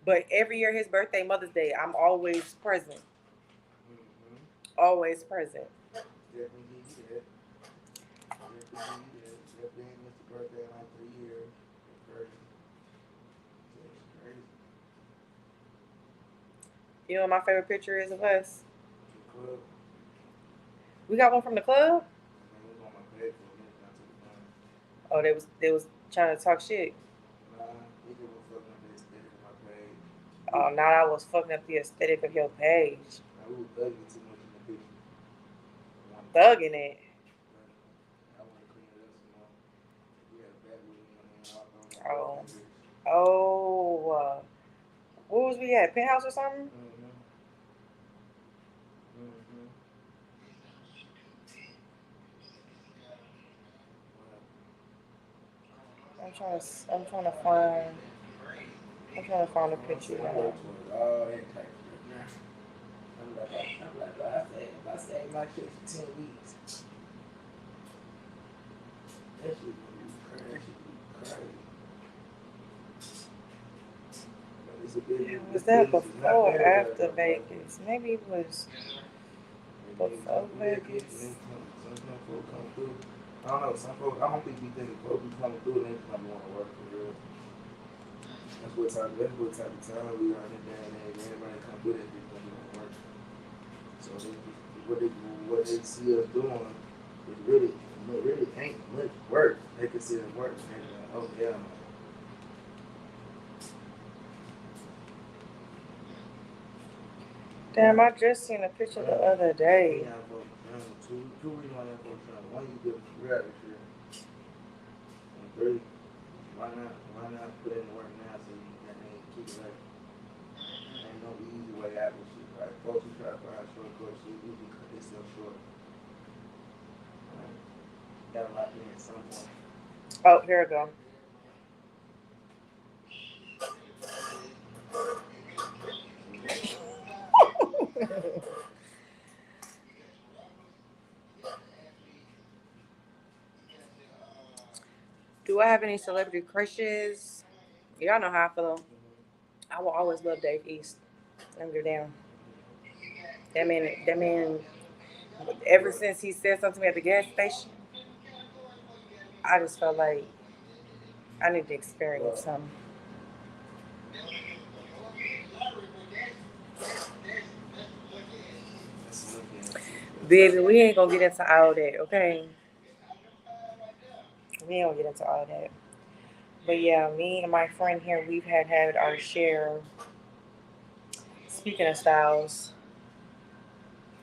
but every year his birthday, Mother's Day, I'm always present. Mm-hmm. Always present. Definitely need that. Definitely missed the birthday in like 3 years. It's crazy. It's crazy. You know what my favorite picture is of us? The club. We got one from the club? It was on my bed for a minute. I took it down. Oh, they was trying to talk shit. Nah, we just was fucking up the aesthetic of my page. Oh, now I was fucking up the aesthetic of your page. Nah, we were thugging too much in the picture. Thugging it. I want to clean it up some more. We had a bad movie on there. Oh. What was we at? Penthouse or something? I'm trying to find a picture. I saved my kid for 10 weeks. That shit crazy. It's a big Was that before or after Vegas? Maybe it was before Vegas. I don't know. Some folks, I don't think we think folks be coming through and they probably want to work for real. That's what type of time we are in the day and age. Everybody come through that people want to work. So what they see us doing is really ain't much work. They consider work. And they're like, oh yeah. Damn, I just seen a picture the other day. Yeah, two reasons why that folks trying. One, you get real this year. And three, why not put in the work now so you can keep it right? Ain't no easy way out of shit, right? Folks who try to find shortcuts, shit, usually cut themselves short. Gotta lock in at some point. Oh, here we go. Do I have any celebrity crushes? Y'all know how I feel. I will always love Dave East. Don't give a damn. That man, ever since he said something to me at the gas station, I just felt like I need to experience something. Baby, we ain't gonna get into all that, okay? We ain't gonna get into all that. But yeah, me and my friend here, we've had our share. Speaking of styles,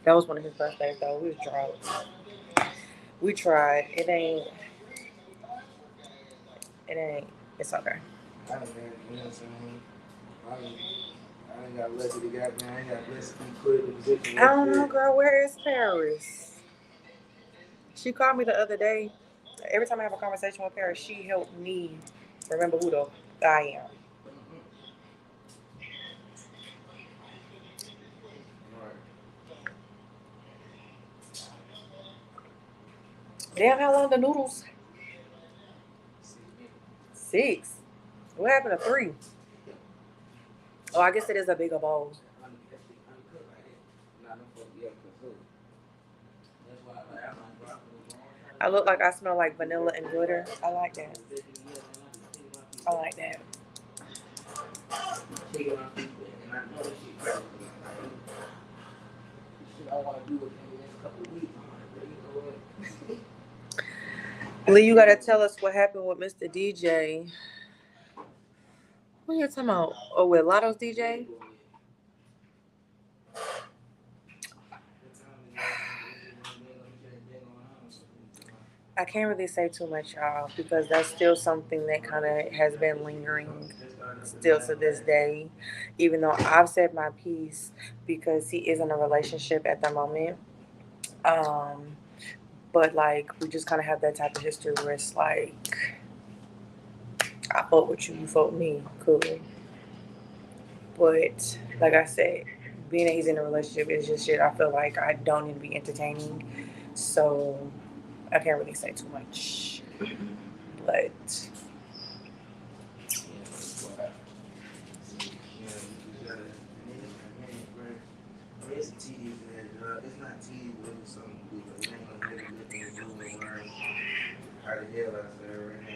that was one of his birthdays though. We was drunk. We tried. It ain't. It's okay. I done had, you know what I'm saying? I ain't got lucky to got, man. I ain't got blessed to be put in the position. I don't know, girl. Where is Paris? She called me the other day. Every time I have a conversation with Paris, she helped me remember who the I am. Damn, how long the noodles? 6. What happened to 3? Oh, I guess it is a bigger bowl. I look like I smell like vanilla and glitter. I like that. I like that. Lee, you gotta tell us what happened with Mr. DJ. What are you talking about? Oh, with Lotto's DJ? I can't really say too much, y'all, because that's still something that kind of has been lingering still to this day, even though I've said my piece because he is in a relationship at the moment. But like we just kind of have that type of history where it's like I fought with you, you fought with me, cool. But like I said, being that he's in a relationship is just shit I feel like I don't need to be entertaining. So I can't really say too much. But it's tedious, man. It's not tedious, but it's something to do. It ain't gonna make it look in the room and learn how the hell I say right now.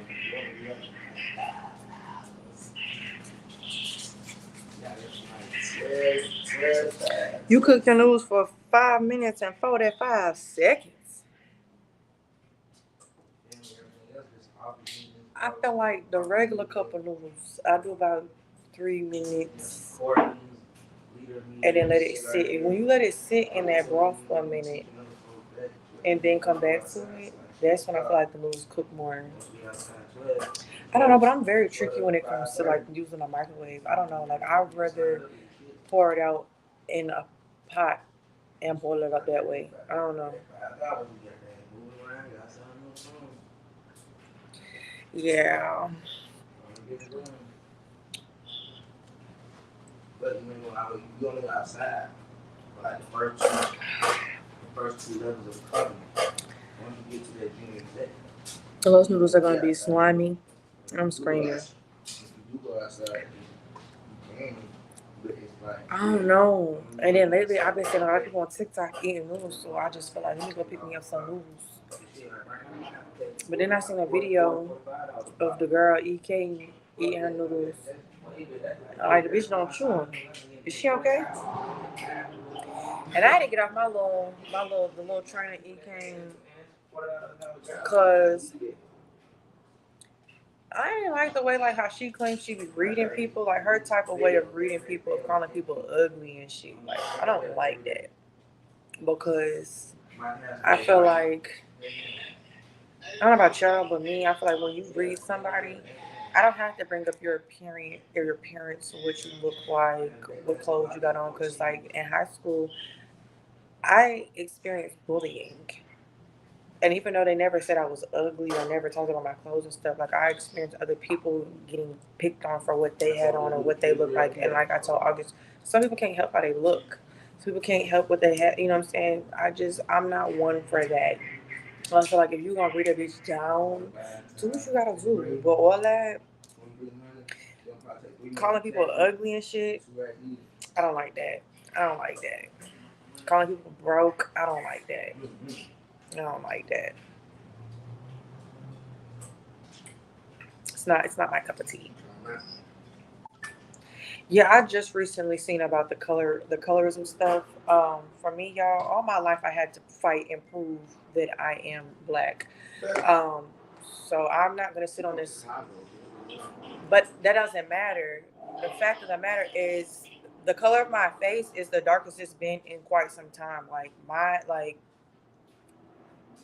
You cooked your noodles for 5 minutes and 45 seconds. I feel like the regular cup of noodles, I do about 3 minutes. And then let it sit. And when you let it sit in that broth for a minute and then come back to it, that's when I feel like the noodles cook more. I don't know, but I'm very tricky when it comes to like using a microwave. I don't know, like I'd rather pour it out in a pot and boil it up that way. I don't know. Yeah. But you only go outside for like the first 2 levels of the covenant. Once you get to that junior set, Those noodles are gonna be slimy. I'm screaming. if you do go outside, you can. I don't know. And then lately, I've been seeing a lot of people on TikTok eating noodles, so I just feel like let me go pick me up some noodles. But then I seen a video of the girl EK eating her noodles. Like the bitch don't chew them. Is she okay? And I had to get off the little trainer EK, cause I didn't like the way like how she claims she be reading people, like her type of way of reading people, of calling people ugly and shit. Like I don't like that because I feel like I don't know about y'all, but me, I feel like when you read somebody, I don't have to bring up your appearance, what you look like, what clothes you got on, because like in high school, I experienced bullying. And even though they never said I was ugly or never talked about my clothes and stuff, like I experienced other people getting picked on for what they had on or what they look like. And like I told August, some people can't help how they look. Some people can't help what they have. You know what I'm saying? I'm not one for that. I feel like if you gonna read a bitch down, do what you gotta do. But all that calling people ugly and shit, I don't like that. I don't like that. Calling people broke, I don't like that. I don't like that. It's not my cup of tea. Yeah, I just recently seen about the colorism stuff. For me, y'all, all my life I had to fight and prove that I am black. Um, so I'm not gonna sit on this, but that doesn't matter. The fact of the matter is, the color of my face is the darkest it's been in quite some time.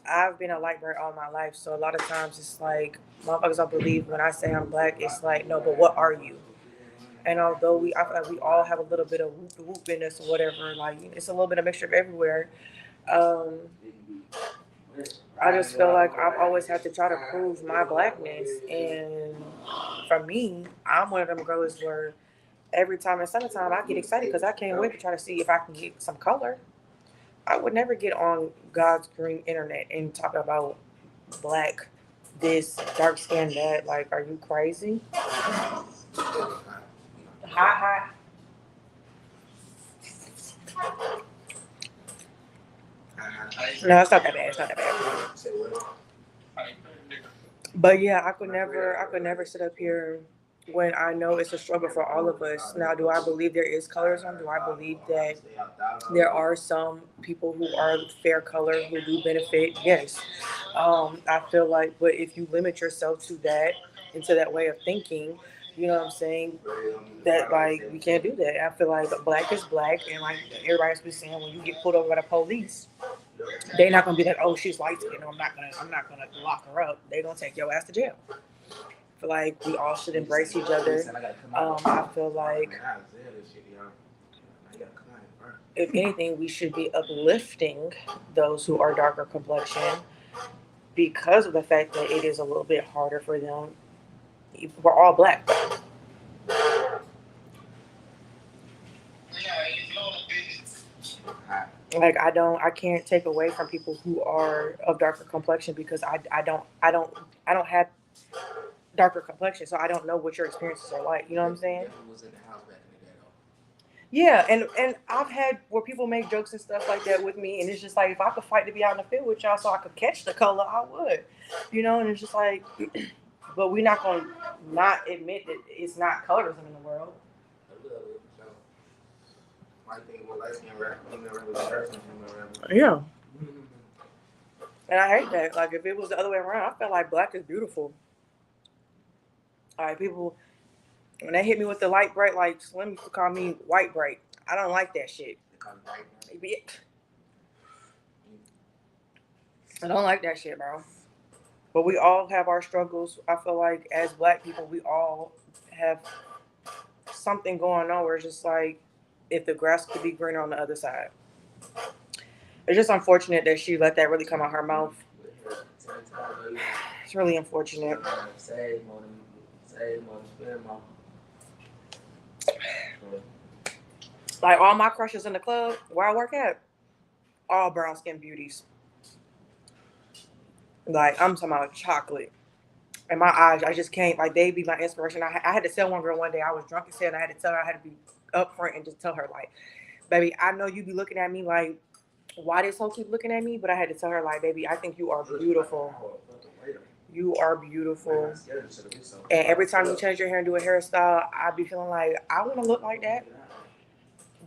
I've been a light bright all my life, so a lot of times it's like motherfuckers don't believe when I say I'm black. It's like no, but what are you? And although I feel like we all have a little bit of whoop whoop in us or whatever, like it's a little bit of mixture of everywhere. Um, I just feel like I've always had to try to prove my blackness, and for me, I'm one of them girls where every time in summertime I get excited because I can't wait to try to see if I can get some color. I would never get on God's green internet and talk about black this, dark skin that. Like, are you crazy? Hi, no, it's not that bad. It's not that bad. But yeah, I could never sit up here when I know it's a struggle for all of us. Now, do I believe there is colorism? Do I believe that there are some people who are fair color who do benefit? Yes. I feel like, but if you limit yourself to that, into that way of thinking, you know what I'm saying? That like we can't do that. I feel like black is black, and like everybody's been saying, when you get pulled over by the police, they're not gonna be like, oh, she's light skinned. I'm not gonna lock her up. They're gonna take your ass to jail. I feel like we all should embrace each other. I feel like if anything, we should be uplifting those who are darker complexion because of the fact that it is a little bit harder for them. We're all black. Like I can't take away from people who are of darker complexion because I don't have darker complexion, so I don't know what your experiences are like. You know what I'm saying? Yeah, and I've had where people make jokes and stuff like that with me, and it's just like if I could fight to be out in the field with y'all, so I could catch the color, I would. You know, and it's just like, but we're not gonna not admit that it's not colorism in the world. Yeah, and I hate that. Like if it was the other way around, I felt like black is beautiful. Like people when they hit me with the light bright, like Slim used to call me white bright. I don't like that shit. I don't like that shit, bro. But we all have our struggles. I feel like as black people, we all have something going on where it's just like if the grass could be greener on the other side. It's just unfortunate that she let that really come out her mouth. It's really unfortunate. Like all my crushes in the club where I work at, all brown skinned beauties. Like I'm talking about chocolate. And my eyes, I just can't. Like they be my inspiration. I had to tell one girl one day I was drunk as hell, and I had to tell her I had to be up front and just tell her, like, baby, I know you be looking at me like, why this hoe keep looking at me? But I had to tell her, like, baby, I think you are beautiful. You are beautiful. And every time you change your hair and do a hairstyle, I be feeling like I want to look like that.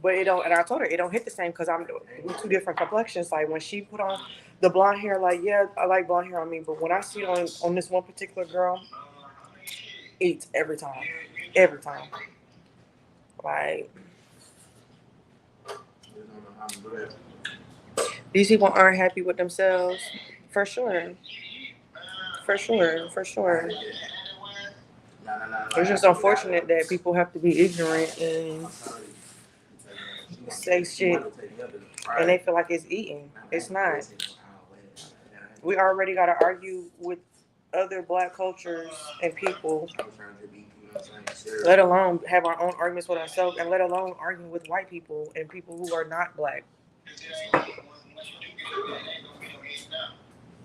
But it don't, and I told her it don't hit the same because I'm two different complexions. Like when she put on the blonde hair, like, yeah, I like blonde hair on me, but when I see it on this one particular girl, it's every time. Every time. Like, these people aren't happy with themselves. For sure. For sure. For sure. It's just unfortunate that people have to be ignorant and say shit and they feel like it's eating. It's not. We already got to argue with other black cultures and people, let alone have our own arguments with ourselves, and let alone argue with white people and people who are not black.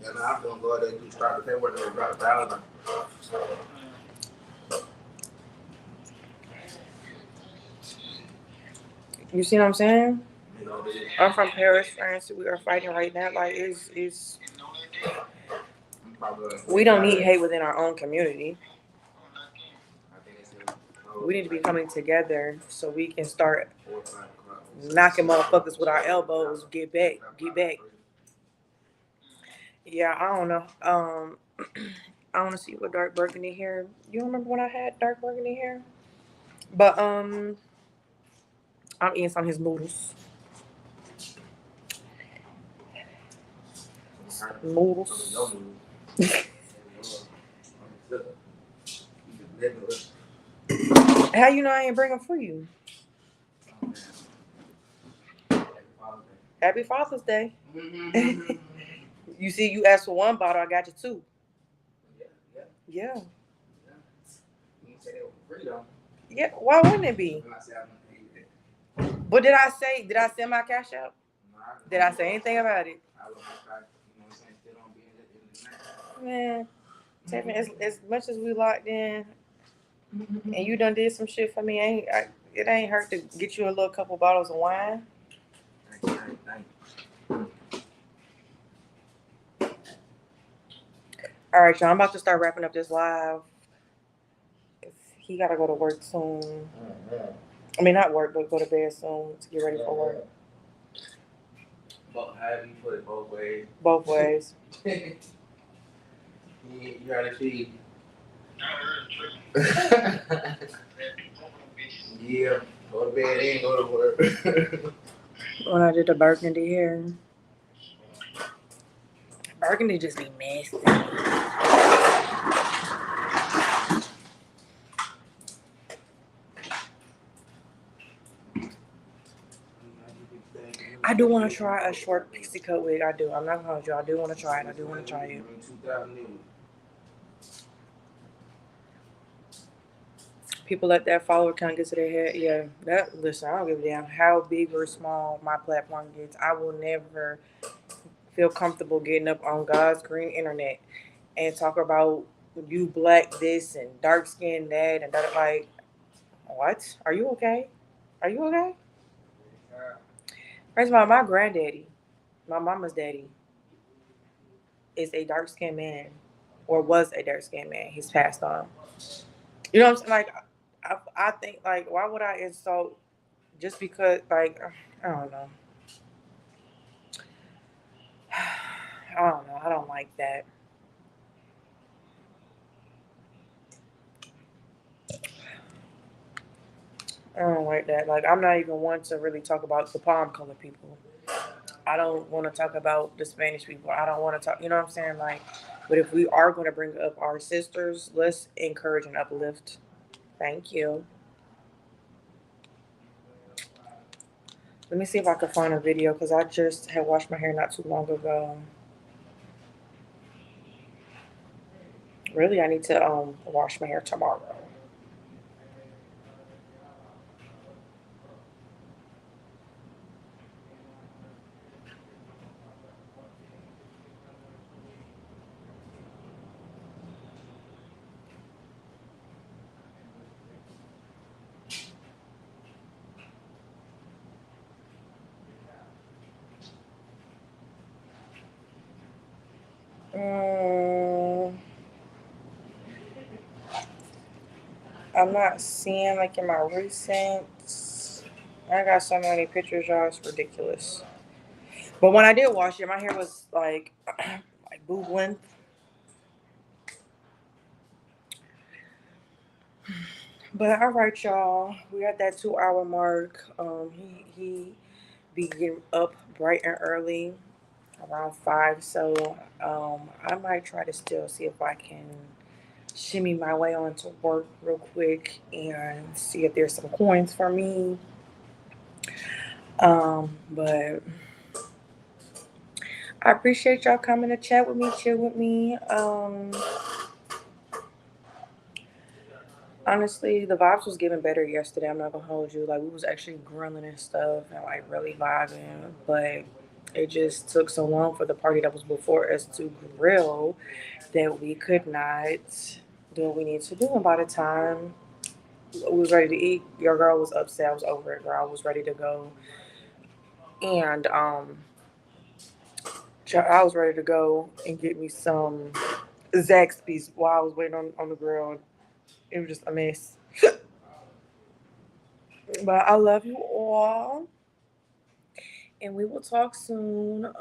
Yeah, nah, I'm gonna go ahead and do start the paperwork and drop the ballot. You see what I'm saying? I'm from Paris, France. We are fighting right now. Like, it's we don't need hate within our own community. We need to be coming together so we can start knocking motherfuckers with our elbows. Get back, get back. Yeah, I don't know. I want to see what dark burgundy hair. You remember when I had dark burgundy hair? But I'm eating some of his noodles. Noodles. How you know I ain't bring them for you? Happy Father's Day. You see, you asked for one bottle, I got you two. Yeah. Yeah, why wouldn't it be? But did I send my cash out? Did I say anything about it? Man, Tiffany, as much as we locked in and you done did some shit for me, it ain't hurt to get you a little couple bottles of wine. All right, y'all, I'm about to start wrapping up this live. He gotta go to work soon. I mean, not work, but go to bed soon to get ready for work. But how do you put it both ways? Both ways. You gotta see. Yeah, go to bed and go to work. When I did the burgundy hair, burgundy just be messy. I do want to try a short pixie cut wig. I do. I'm not gonna hold you. I do want to try it. I do want to try it. People let that follower count get to their head. Yeah, listen, I don't give a damn how big or small my platform gets. I will never feel comfortable getting up on God's green internet and talk about you black this and dark skin that and that. Like, what? Are you okay? Are you okay? First of all, my granddaddy, my mama's daddy, is a dark skinned man, or was a dark skinned man. He's passed on. You know what I'm saying? Like, I think, like, why would I insult just because, like, I don't know. I don't know. I don't like that. I don't like that. Like, I'm not even one to really talk about the palm color people. I don't want to talk about the Spanish people. I don't want to talk, you know what I'm saying? Like, but if we are going to bring up our sisters, let's encourage and uplift. Thank you. Let me see if I can find a video because I just had washed my hair not too long ago. Really, I need to wash my hair tomorrow. I'm not seeing like in my recent. I got so many pictures, y'all. It's ridiculous. But when I did wash it, my hair was like like boob length. But all right, y'all. We at that 2 hour mark. He be getting up bright and early, around 5. So I might try to still see if I can shimmy my way onto work real quick and see if there's some coins for me. But I appreciate y'all coming to chat with me, chill with me. Honestly, the vibes was getting better yesterday. I'm not gonna hold you. Like we was actually grilling and stuff and like really vibing, but it just took so long for the party that was before us to grill that we could not do what we need to do. And by the time we was ready to eat, your girl was upset. I was over it, girl. I was ready to go, and I was ready to go and get me some Zaxby's while I was waiting on the grill. It was just a mess. But I love you all, and we will talk soon.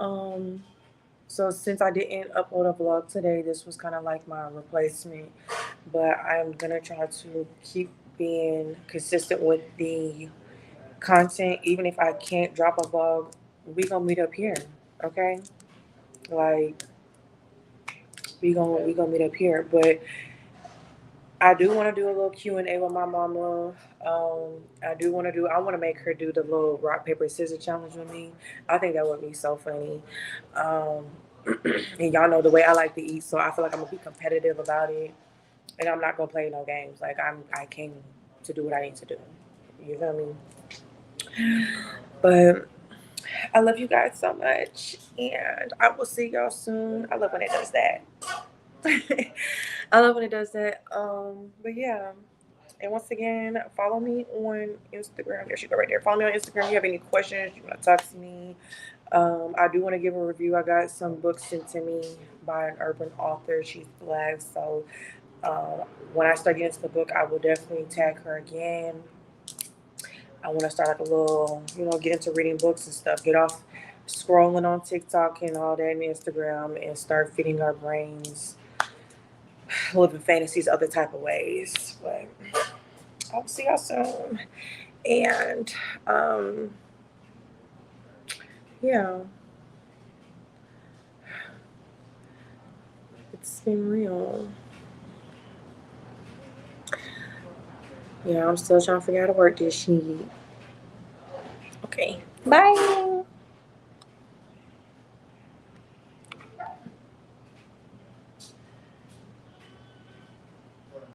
So since I didn't upload a vlog today, this was kind of like my replacement. But I'm gonna try to keep being consistent with the content, even if I can't drop a vlog. We gonna meet up here, okay? Like we gonna meet up here. But I do want to do a little Q&A with my mama. I want to make her do the little rock paper scissors challenge with me. I think that would be so funny. Um, and y'all know the way I like to eat, so I feel like I'm gonna be competitive about it, and I'm not gonna play no games. Like I came to do what I need to do. You feel me? But I love you guys so much, and I will see y'all soon. I love when it does that. I love when it does that. But yeah. And once again, follow me on Instagram. There she go right there. Follow me on Instagram. If you have any questions, you want to talk to me. I do want to give a review. I got some books sent to me by an urban author. She's Black. So when I start getting into the book, I will definitely tag her again. I want to start like a little, get into reading books and stuff. Get off scrolling on TikTok and all that and Instagram and start feeding our brains living fantasies other type of ways. But I'll see y'all soon. And yeah, it's been real. Yeah, I'm still trying to figure out how to work this shit. Okay. Bye.